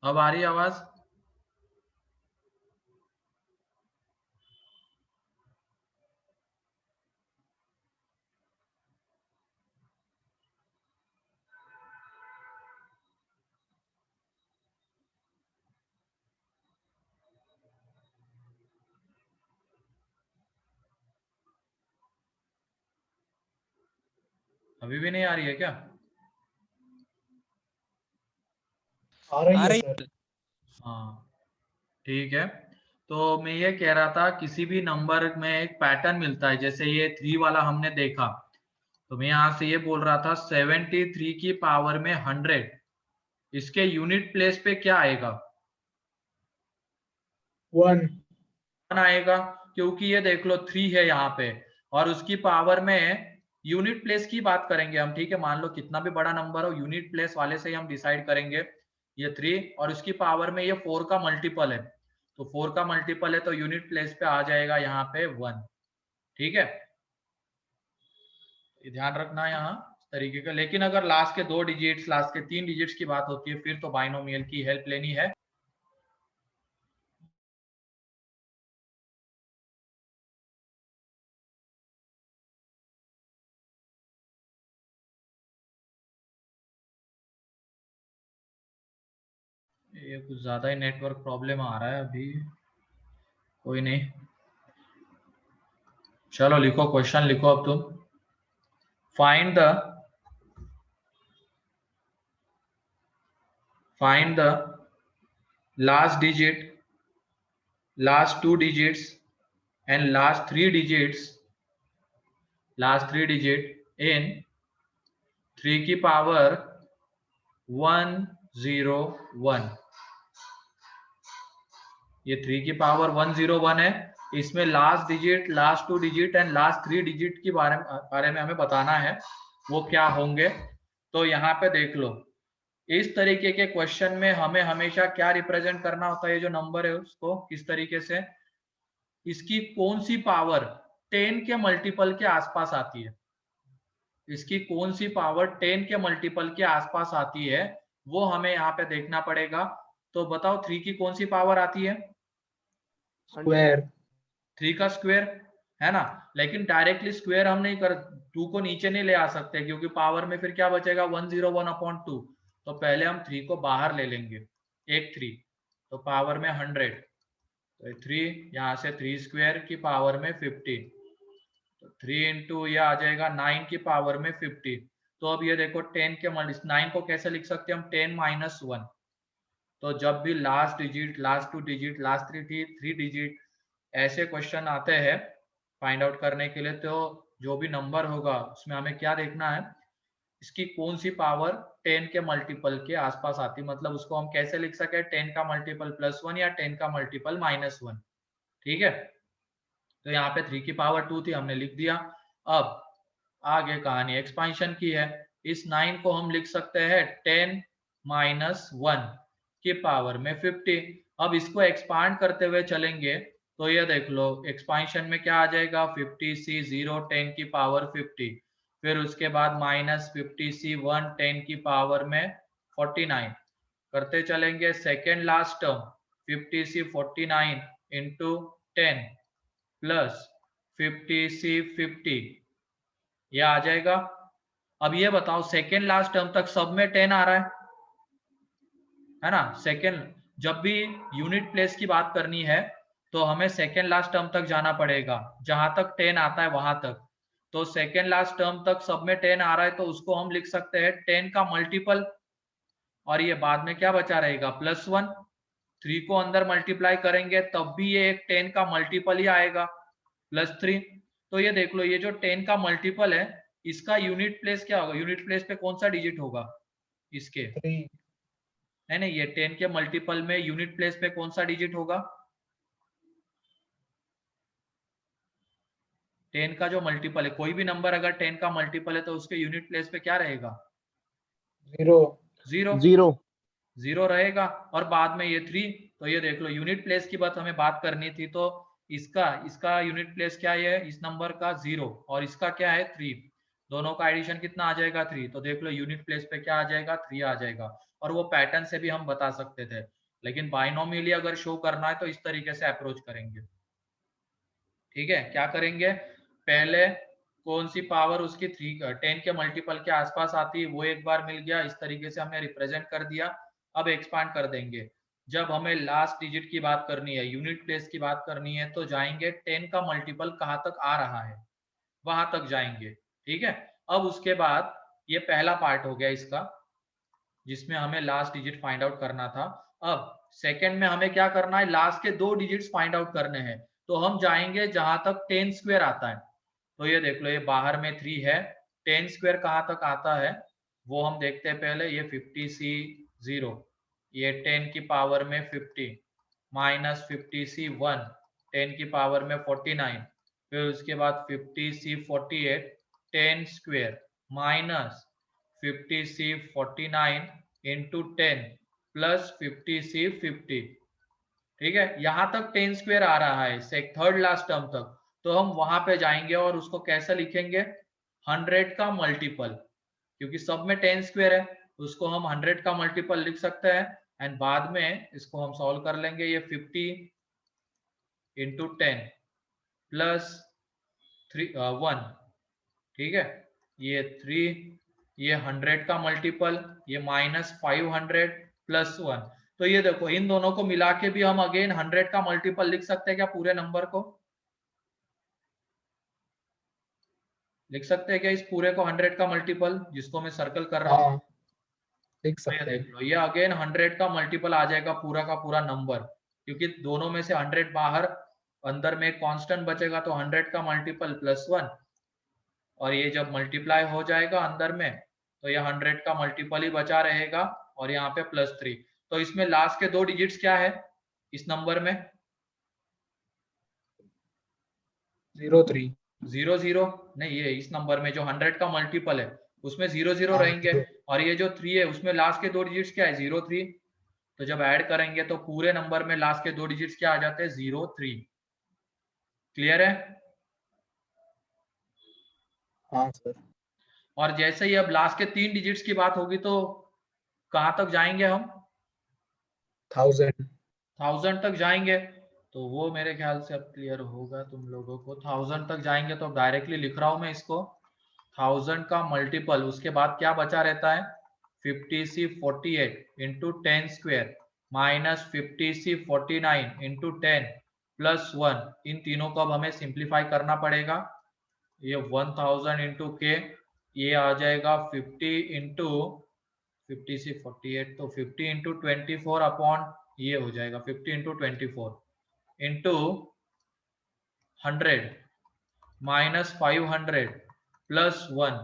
अब आ रही है आवाज? अभी भी नहीं आ रही है क्या? आ रही आ है रही सर। हाँ ठीक है। तो मैं ये कह रहा था, किसी भी नंबर में एक पैटर्न मिलता है, जैसे ये 3 वाला हमने देखा, तो मैं यहाँ से ये बोल रहा था 73 की पावर में 100, इसके यूनिट प्लेस पे क्या आएगा? 1। 1 आएगा, क्योंकि ये देख लो 3 है यहाँ पे, और उसकी पावर में यूनिट प्लेस की बात करेंगे हम, ठीक है। मान लो कितना भी बड़ा नंबर हो, यूनिट प्लेस वाले से ही हम डिसाइड करेंगे। ये 3 और उसकी पावर में ये 4 का मल्टीपल है, तो 4 का मल्टीपल है तो यूनिट प्लेस पे आ जाएगा यहाँ पे 1। ठीक है, ये ध्यान रखना है यहाँ इस तरीके का। लेकिन अगर लास्ट के 2 डिजिट्स, लास्ट के 3 डिजिट्स की बात होती है, फिर तो बाइनोमियल की हेल्प लेनी है। ये कुछ ज्यादा ही नेटवर्क प्रॉब्लम आ रहा है अभी, कोई नहीं। चलो लिखो, क्वेश्चन लिखो अब तुम। Find the last digit, last 2 digits and last 3 digit in 3 की पावर 101। ये 3 की पावर 101 है। इसमें last digit, last 2 digit and last 3 digit के बारे में हमें बताना है, वो क्या होंगे। तो यहाँ पे देख लो, इस तरीके के क्वेश्चन में हमें हमेशा क्या रिप्रेजेंट करना होता है, ये जो नंबर है उसको किस तरीके से, इसकी कौन सी पावर 10 के मल्टीपल के आसपास आती है, इसकी कौन सी पावर 10 के मल्टीपल के आसपास आती है, वो हमें यहाँ पे देखना पड़ेगा। तो बताओ 3 की कौन सी पावर आती है? स्क्वायर। 3 का स्क्वायर, है ना। लेकिन डायरेक्टली स्क्वायर हम नहीं कर, 2 को नीचे नहीं ले आ सकते, क्योंकि पावर में फिर क्या बचेगा, 101/2। तो पहले हम 3 को बाहर ले लेंगे, एक 3, तो पावर में 100, तो 3 यहाँ से 3 स्क्वायर की पावर में 50, तो 3 इंटू यह आ जाएगा 9 की पावर में 50। तो अब ये देखो 10 के 9 को कैसे लिख सकते हैं हम, 10 - 1। तो जब भी last digit, last 2 digit, last 3 digit ऐसे क्वेश्चन आते हैं फाइंड आउट करने के लिए, तो जो भी नंबर होगा उसमें हमें क्या देखना है, इसकी कौन सी पावर 10 के मल्टीपल के आसपास आती है। मतलब उसको हम कैसे लिख सके, 10 का मल्टीपल +1 या 10 का मल्टीपल -1। ठीक है, तो यहाँ पे 3 की पावर 2 थी, हमने लिख दिया। अब आगे कहानी एक्सपांशन की है। इस 9 को हम लिख सकते हैं 10 माइनस 1 की पावर में 50। अब इसको एक्सपांड करते हुए चलेंगे तो ये देख लो एक्सपांशन में क्या आ जाएगा 50c 0 10 की पावर 50, फिर उसके बाद माइनस 50c 1 10 की पावर में 49 करते चलेंगे। Second last term 50c 49 into 10 plus 50c 50 ये आ जाएगा। अब ये बताओ सेकेंड लास्ट टर्म तक सब में 10 आ रहा है ना। सेकेंड जब भी यूनिट प्लेस की बात करनी है तो हमें सेकेंड लास्ट टर्म तक जाना पड़ेगा, जहां तक 10 आता है वहां तक। तो सेकेंड लास्ट टर्म तक सब में 10 आ रहा है तो उसको हम लिख सकते हैं 10 का मल्टीपल, और ये बाद में क्या बचा रहेगा +1। 3 को अंदर मल्टीप्लाई करेंगे तब भी ये एक 10 का मल्टीपल ही आएगा +3। तो ये देख लो ये जो 10 का मल्टीपल है इसका यूनिट प्लेस क्या होगा, यूनिट प्लेस पे कौन सा डिजिट होगा इसके, 3 नहीं ये 10 के मल्टीपल में यूनिट प्लेस पे कौन सा डिजिट होगा। 10 का जो मल्टीपल है, कोई भी नंबर अगर 10 का मल्टीपल है तो उसके यूनिट प्लेस पे क्या रहेगा 0 जीरो 0 जीरो रहेगा। और बाद में ये 3, तो ये देख लो यूनिट प्लेस की बात हमें बात करनी थी तो इसका इसका यूनिट प्लेस क्या है इस नंबर का 0 और इसका क्या है 3, दोनों का एडिशन कितना आ जाएगा 3। तो देख लो यूनिट प्लेस पे क्या आ जाएगा 3 आ जाएगा। और वो पैटर्न से भी हम बता सकते थे, लेकिन बाइनोमियली अगर शो करना है तो इस तरीके से अप्रोच करेंगे। ठीक है, क्या करेंगे पहले कौन सी पावर उसकी 10 के मल्टीपल के आसपास आती है वो एक बार मिल गया, इस तरीके से हमने रिप्रेजेंट कर दिया। अब एक्सपांड कर देंगे, जब हमें लास्ट डिजिट की बात करनी है यूनिट प्लेस की बात करनी है तो जाएंगे 10 का मल्टीपल कहाँ तक आ रहा है वहां तक जाएंगे। ठीक है, अब उसके बाद ये पहला पार्ट हो गया इसका जिसमें हमें लास्ट डिजिट फाइंड आउट करना था। अब सेकंड में हमें क्या करना है लास्ट के 2 डिजिट्स फाइंड आउट करने हैं, तो हम जाएंगे जहां तक 10 स्क्वायर आता है। तो ये देख लो ये बाहर में 3 है, 10 स्क्वायर कहाँ तक आता है वो हम देखते हैं पहले। ये 50c 0 ये 10 की पावर में 50 माइनस 50c 1 10 की पावर में 49, फिर उसके बाद 50c 48 10 square minus 50c 49 into 10 plus 50c 50। ठीक है, यहां तक 10 स्क्वायर आ रहा है थर्ड लास्ट टर्म तक, तो हम वहां पे जाएंगे और उसको कैसे लिखेंगे 100 का मल्टीपल, क्योंकि सब में 10 स्क्वायर है उसको हम 100 का मल्टीपल लिख सकते हैं। एंड बाद में इसको हम सॉल्व कर लेंगे, ये 50 इंटू 10 प्लस 1। ठीक है, ये 3 ये 100 का मल्टीपल ये माइनस 500 प्लस 1। तो ये देखो इन दोनों को मिला के भी हम अगेन 100 का मल्टीपल लिख सकते हैं क्या, पूरे नंबर को लिख सकते हैं क्या, इस पूरे को 100 का मल्टीपल जिसको मैं सर्कल कर रहा हूँ। हाँ लिख तो ये सकते देख हैं। लो ये अगेन 100 का मल्टीपल आ जाएगा पूरा का पूरा नंबर, क्योंकि दोनों में से 100 बाहर अंदर में कांस्टेंट बचेगा तो 100 का मल्टीपल +1, और ये जब मल्टीप्लाई हो जाएगा अंदर में तो ये 100 का मल्टीपल ही बचा रहेगा और यहाँ पे +3। तो इसमें लास्ट के 2 डिजिट्स क्या है इस नंबर में 03 0 नहीं, ये इस नंबर में जो 100 का मल्टीपल है उसमें 0 हाँ, रहेंगे, और ये जो 3 है उसमें लास्ट के 2 डिजिट्स क्या है 03। तो जब ऐड करेंगे तो पूरे नंबर में लास्ट के 2 डिजिट्स क्या आ जाते हैं 03। क्लियर है। हाँ सर। और जैसे ही अब लास्ट के 3 डिजिट्स की बात होगी तो कहां तक जाएंगे हम 1000 1000 तक जाएंगे। तो वो मेरे ख्याल से अब क्लियर होगा तुम लोगों को। 1000 तक जाएंगे तो डायरेक्टली लिख रहा हूं मैं इसको 1000 का मल्टीपल, उसके बाद क्या बचा रहता है 50c 48 into 10 square minus 50c 49 into 10 plus 1। इन तीनों को अब हमें सिंप्लीफाई करना पड़ेगा। ये 1000 इंटू के ये आ जाएगा 50 इंटू 50c 48 तो 50 इंटू 24 अपॉन ये हो जाएगा 50 इंटू 24 इंटू 100 माइनस 500 प्लस 1।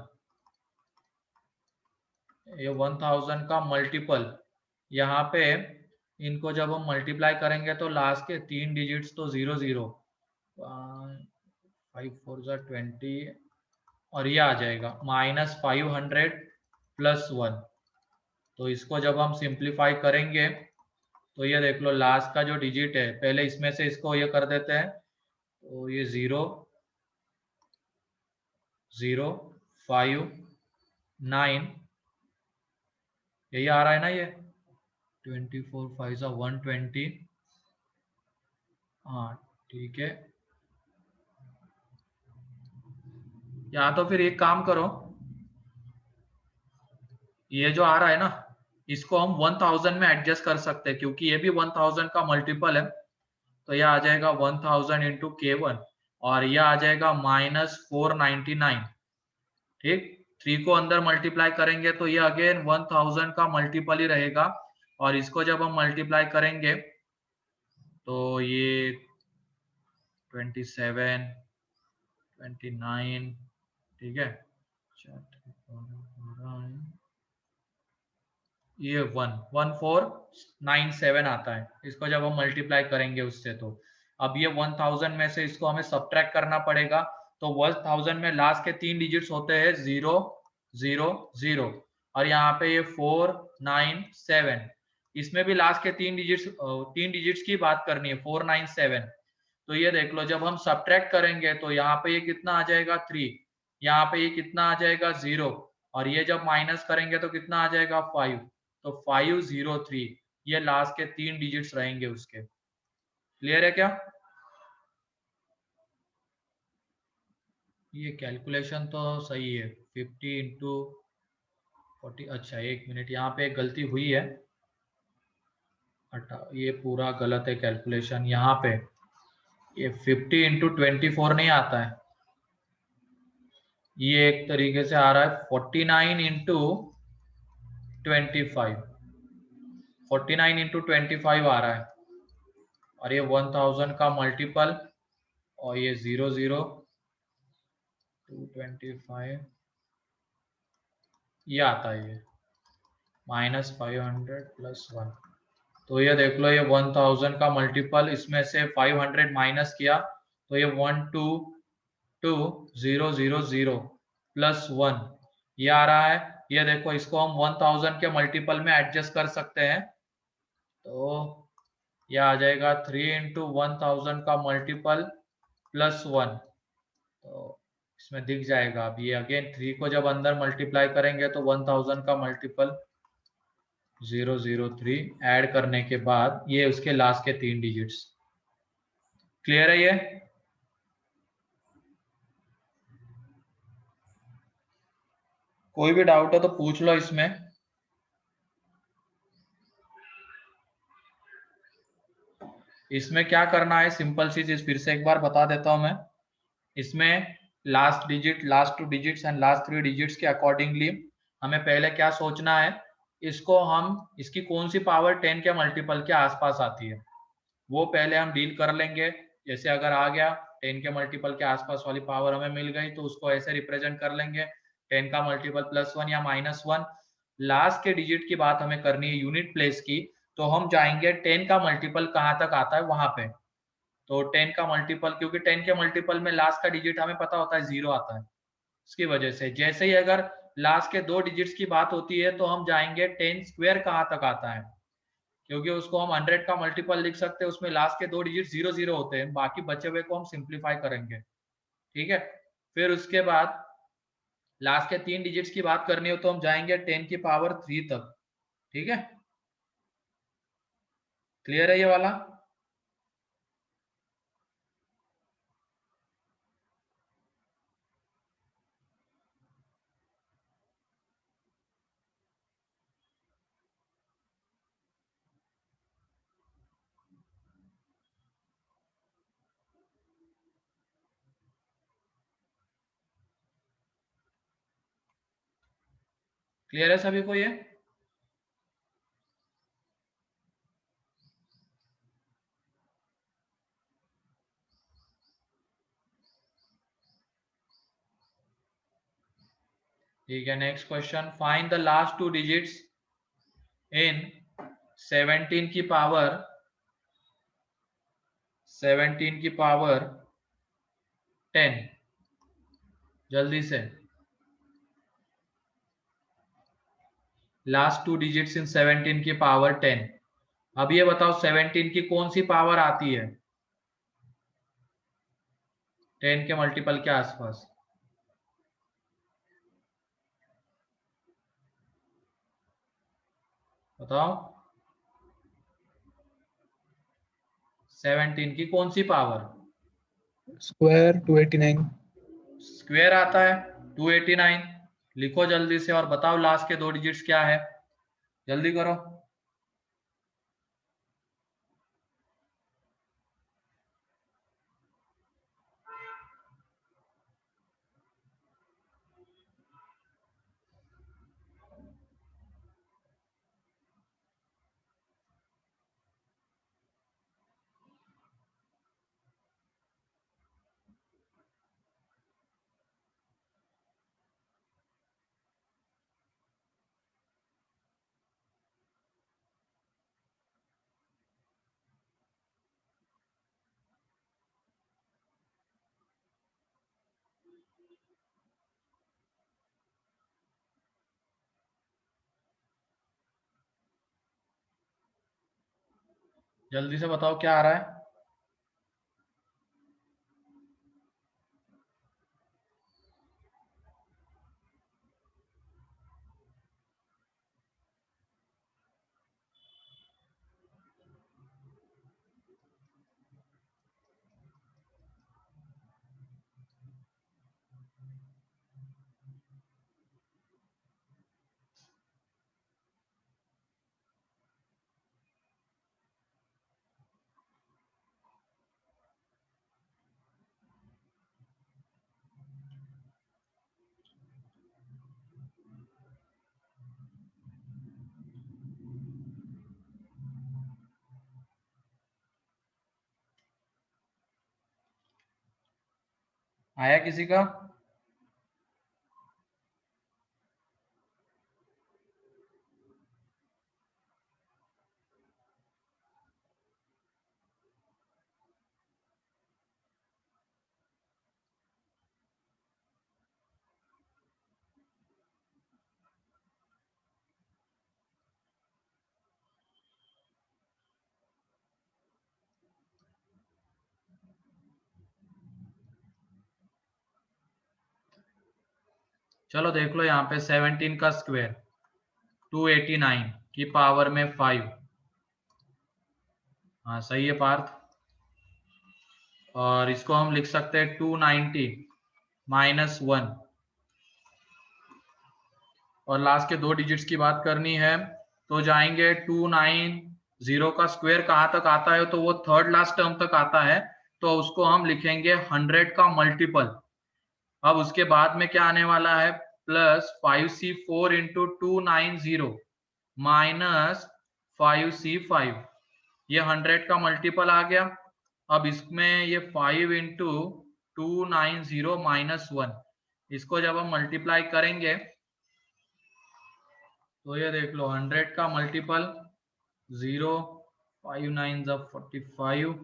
ये 1000 का मल्टीपल यहाँ पे इनको जब हम मल्टीप्लाई करेंगे तो लास्ट के 3 डिजिट्स तो 00 5 4 जा 20 और ये आ जाएगा -500 प्लस 1। तो इसको जब हम सिंप्लीफाई करेंगे तो ये देख लो लास्ट का जो डिजिट है, पहले इसमें से इसको ये कर देते हैं, तो ये 0 0 5 9 यही आ रहा है ना, ये 24 5 जा 120। हाँ ठीक है, या तो फिर एक काम करो, ये जो आ रहा है ना इसको हम 1000 में एडजस्ट कर सकते हैं, क्योंकि ये भी 1000 का मल्टीपल है। तो ये आ जाएगा 1000 इंटू K1 और ये आ जाएगा -499। ठीक, 3 को अंदर मल्टीप्लाई करेंगे तो ये अगेन 1000 का मल्टीपल ही रहेगा, और इसको जब हम मल्टीप्लाई करेंगे तो ये 27 29, ठीक है, ये 1497 आता है, इसको जब हम मल्टीप्लाई करेंगे उससे। तो अब ये 1000 में से इसको हमें सब्ट्रैक्ट करना पड़ेगा। तो 1000 में लास्ट के 3 डिजिट्स होते हैं 0 0 0, और यहाँ पे ये 497, इसमें भी लास्ट के 3 डिजिट्स की बात करनी है 497। तो ये देख लो जब हम सब्ट्रैक्ट करेंगे तो यहाँ पे ये कितना आ जाएगा 3, यहाँ पे ये कितना आ जाएगा 0, और ये जब माइनस करेंगे तो कितना आ जाएगा 5। तो 503 ये लास्ट के 3 डिजिट्स रहेंगे उसके। क्लियर है क्या? ये कैलकुलेशन तो सही है, 50 इंटू 40। अच्छा एक मिनट, यहाँ पे एक गलती हुई है, ये पूरा गलत है कैलकुलेशन। यहाँ पे ये 50 इंटू 24 नहीं आता है, ये एक तरीके से आ रहा है 49 इंटू 25, 49 इंटू 25 आ रहा है, और ये 1000 का मल्टीपल, और ये 0 0 225 ये आता है, ये -500 प्लस 1। तो ये देख लो ये 1000 का मल्टीपल, इसमें से 500 माइनस किया तो ये 122000 प्लस 1 ये आ रहा है। ये देखो इसको हम 1000 के मल्टीपल में एडजस्ट कर सकते हैं, तो ये आ जाएगा 3 इंटू 1000 का मल्टीपल प्लस 1। तो इसमें दिख जाएगा। अब ये अगेन 3 को जब अंदर मल्टीप्लाई करेंगे तो 1000 का मल्टीपल 003 ऐड करने के बाद ये उसके लास्ट के 3 डिजिट्स। क्लियर है ये? कोई भी डाउट हो तो पूछ लो इसमें। इसमें क्या करना है, सिंपल सी चीज फिर से एक बार बता देता हूं मैं। इसमें last digit, last 2 digits and last 3 digits के अकॉर्डिंगली हमें पहले क्या सोचना है, इसको हम इसकी कौन सी पावर 10 के मल्टीपल के आसपास आती है वो पहले हम डील कर लेंगे। जैसे अगर आ गया 10 के मल्टीपल के आसपास वाली पावर हमें मिल गई तो उसको ऐसे रिप्रेजेंट कर लेंगे 10 का मल्टीपल +1 या -1। लास्ट के डिजिट की बात हमें करनी है यूनिट प्लेस की, तो हम जाएंगे 10 का मल्टीपल कहाँ तक आता है वहां पे। तो 10 का मल्टीपल, क्योंकि 10 के मल्टीपल में लास्ट का डिजिट हमें पता होता है 0 आता है, इसकी वजह से जैसे ही अगर लास्ट के 2 डिजिट्स की बात होती है तो हम जाएंगे 10 स्क्वायर कहाँ तक आता है, क्योंकि उसको हम 100 का मल्टीपल लिख सकते हैं, उसमें लास्ट के 2 डिजिट 0 0 होते हैं, बाकी बचे हुए को हम सिंप्लीफाई करेंगे। ठीक है, फिर उसके बाद लास्ट के 3 डिजिट्स की बात करनी हो तो हम जाएंगे 10 की पावर 3 तक। ठीक है, क्लियर है ये वाला? क्लियर है सभी को ये? ठीक है, next question, find the last 2 digits in 17 की पावर 10, जल्दी से लास्ट 2 डिजिट्स इन 17 की पावर 10। अब ये बताओ 17 की कौन सी पावर आती है 10 के मल्टीपल के आसपास? बताओ 17 की कौन सी पावर? स्क्वायर 289। स्क्वायर आता है 289। लिखो जल्दी से और बताओ लास्ट के 2 डिजिट्स क्या है, जल्दी करो। जल्दी से बताओ क्या आ रहा है। आया किसी का? चलो देख लो यहाँ पे 17 का स्क्वायर 289 की पावर में 5। हाँ सही है पार्थ। और इसको हम लिख सकते हैं 290 माइनस 1। और लास्ट के 2 डिजिट्स की बात करनी है तो जाएंगे 290 का स्क्वायर कहाँ तक आता है, तो वो थर्ड लास्ट टर्म तक आता है, तो उसको हम लिखेंगे 100 का मल्टीपल। अब उसके बाद में क्या आने वाला है, plus 5c4 into 290 minus 5c5, ये 100 का मल्टीपल आ गया। अब इसमें ये 5 इंटू 290 माइनस 1, इसको जब हम मल्टीप्लाई करेंगे तो ये देख लो 100 का मल्टीपल 0, 5 9 45,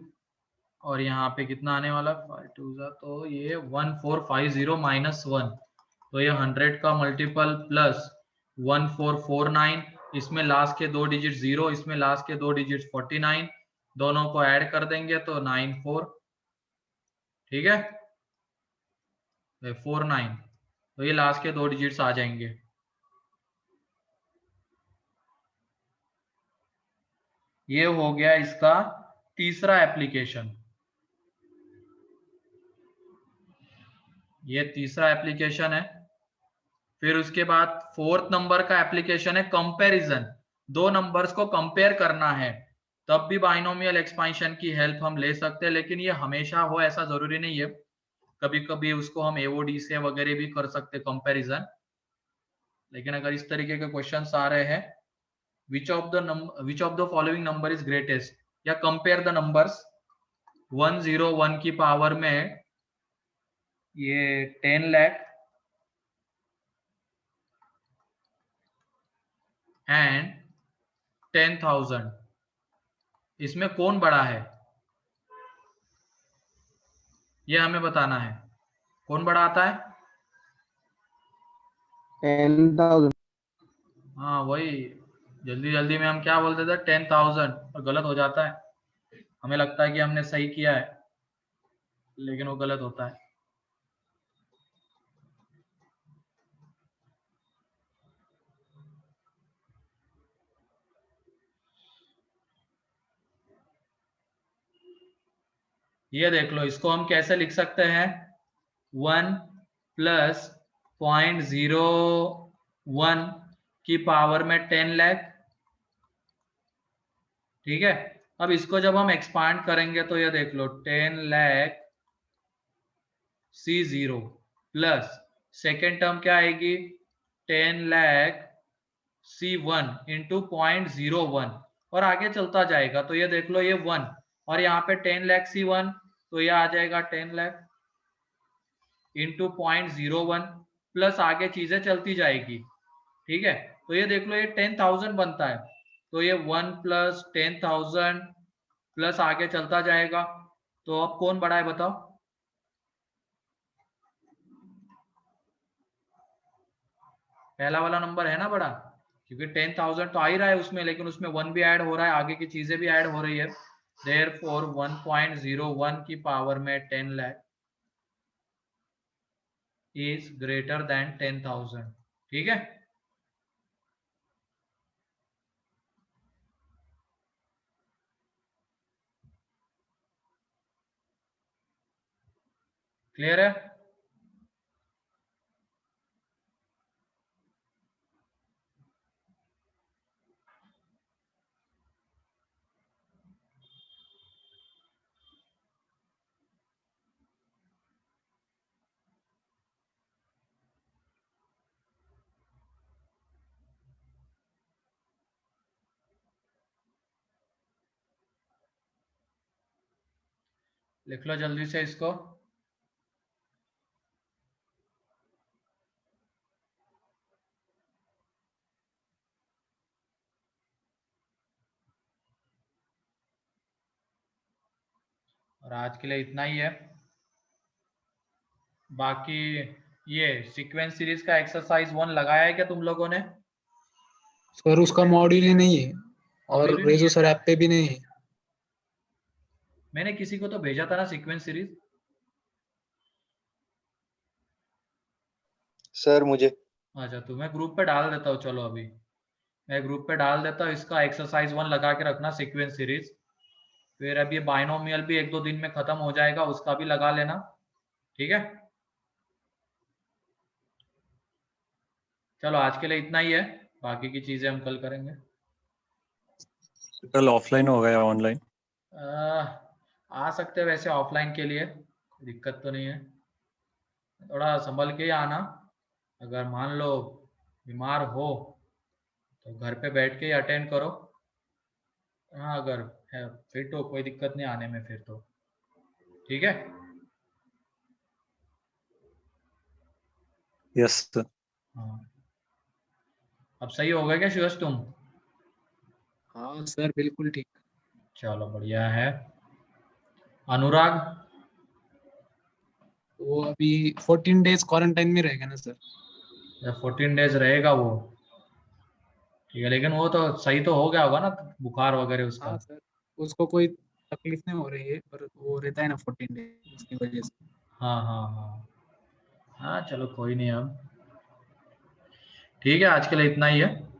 और यहाँ पे कितना आने वाला 5 2 तो ये 1450 माइनस 1, तो ये 100 का मल्टीपल प्लस 1449, इसमें लास्ट के 2 डिजिट 0, इसमें लास्ट के 2 डिजिट 49, दोनों को ऐड कर देंगे तो 94, ठीक है 49, तो ये लास्ट के 2 डिजिट्स आ जाएंगे। ये हो गया इसका तीसरा एप्लीकेशन। ये तीसरा एप्लीकेशन है। फिर उसके बाद फोर्थ नंबर का एप्लीकेशन है कंपैरिजन। दो नंबर्स को कंपेयर करना है, तब भी बाइनोमियल एक्सपेंशन की हेल्प हम ले सकते हैं, लेकिन ये हमेशा हो ऐसा जरूरी नहीं है, कभी कभी उसको हम एओडी से वगैरह भी कर सकते हैं कंपैरिजन। लेकिन अगर इस तरीके के क्वेश्चंस आ रहे हैं which of the following number is greatest, या कंपेयर द नंबर्स 101 की पावर में ये 10 लाख एंड 10,000, इसमें कौन बड़ा है ये हमें बताना है। कौन बड़ा आता है? 10,000। हाँ वही, जल्दी जल्दी में हम क्या बोलते थे 10,000 और गलत हो जाता है। हमें लगता है कि हमने सही किया है लेकिन वो गलत होता है। ये देख लो, इसको हम कैसे लिख सकते हैं? 1 प्लस 0.01 की पावर में 10 लाख। ठीक है, अब इसको जब हम एक्सपांड करेंगे तो ये देख लो 10 lakh C0 plus second term क्या आएगी 10 लाख C1 इंटू 0.01 और आगे चलता जाएगा। तो ये देख लो ये 1 और यहाँ पे 10 लाख C1 तो ये आ जाएगा 10 लाख इंटू 0.01 प्लस आगे चीजें चलती जाएगी। ठीक है, तो ये देख लो ये 10,000 बनता है। तो ये 1 प्लस 10,000 प्लस आगे चलता जाएगा। तो अब कौन बड़ा है बताओ? पहला वाला नंबर है ना बड़ा, क्योंकि 10,000 तो आ ही रहा है उसमें, लेकिन उसमें 1 भी ऐड हो रहा है, आगे की चीजें भी ऐड हो रही है। देयरफॉर 1.01 की पावर में 10 लाख इज ग्रेटर देन 10,000। ठीक है, क्लियर है? लिख लो जल्दी से इसको। और आज के लिए इतना ही है। बाकी ये सीक्वेंस सीरीज का एक्सरसाइज 1 लगाया है क्या तुम लोगों ने? सर उसका मॉड्यूल ही नहीं है और अभी भी नहीं रेजो है सर क्या? ऐप पे भी नहीं है। मैंने किसी को तो भेजा था ना सीक्वेंस सीरीज। सर मुझे अच्छा, तुम्हें ग्रुप पे डाल देता हूँ। चलो अभी मैं ग्रुप पे डाल देता हूँ, इसका एक्सरसाइज 1 लगा के रखना सीक्वेंस सीरीज। फिर अब ये बाइनोमियल भी 1-2 दिन में खत्म हो जाएगा, उसका भी लगा लेना। ठीक है, चलो आज के लिए इतना ही है, बाकी की चीजें हम कल करेंगे। कल ऑफलाइन होगा या ऑनलाइन? आ सकते हैं वैसे ऑफलाइन के लिए, कोई दिक्कत तो नहीं है। थोड़ा संभल के ही आना, अगर मान लो बीमार हो तो घर पे बैठ के ही अटेंड करो। हाँ, अगर है फिट हो कोई दिक्कत नहीं आने में फिर तो। ठीक है, यस सर। हाँ अब सही हो गया क्या शिवस तुम? हाँ सर बिल्कुल ठीक। चलो बढ़िया है। अनुराग? वो अभी 14 डेज क्वारंटाइन में रहेगा ना सर। 14 डेज रहेगा वो? ठीक है, लेकिन वो तो सही तो हो गया होगा ना बुखार वगैरह उसका? हाँ सर, उसको कोई तकलीफ नहीं हो रही है पर वो रहता है ना 14 डेज उसकी वजह से। हाँ हाँ हाँ हाँ, चलो कोई नहीं। अब ठीक है, आज के लिए इतना ही है।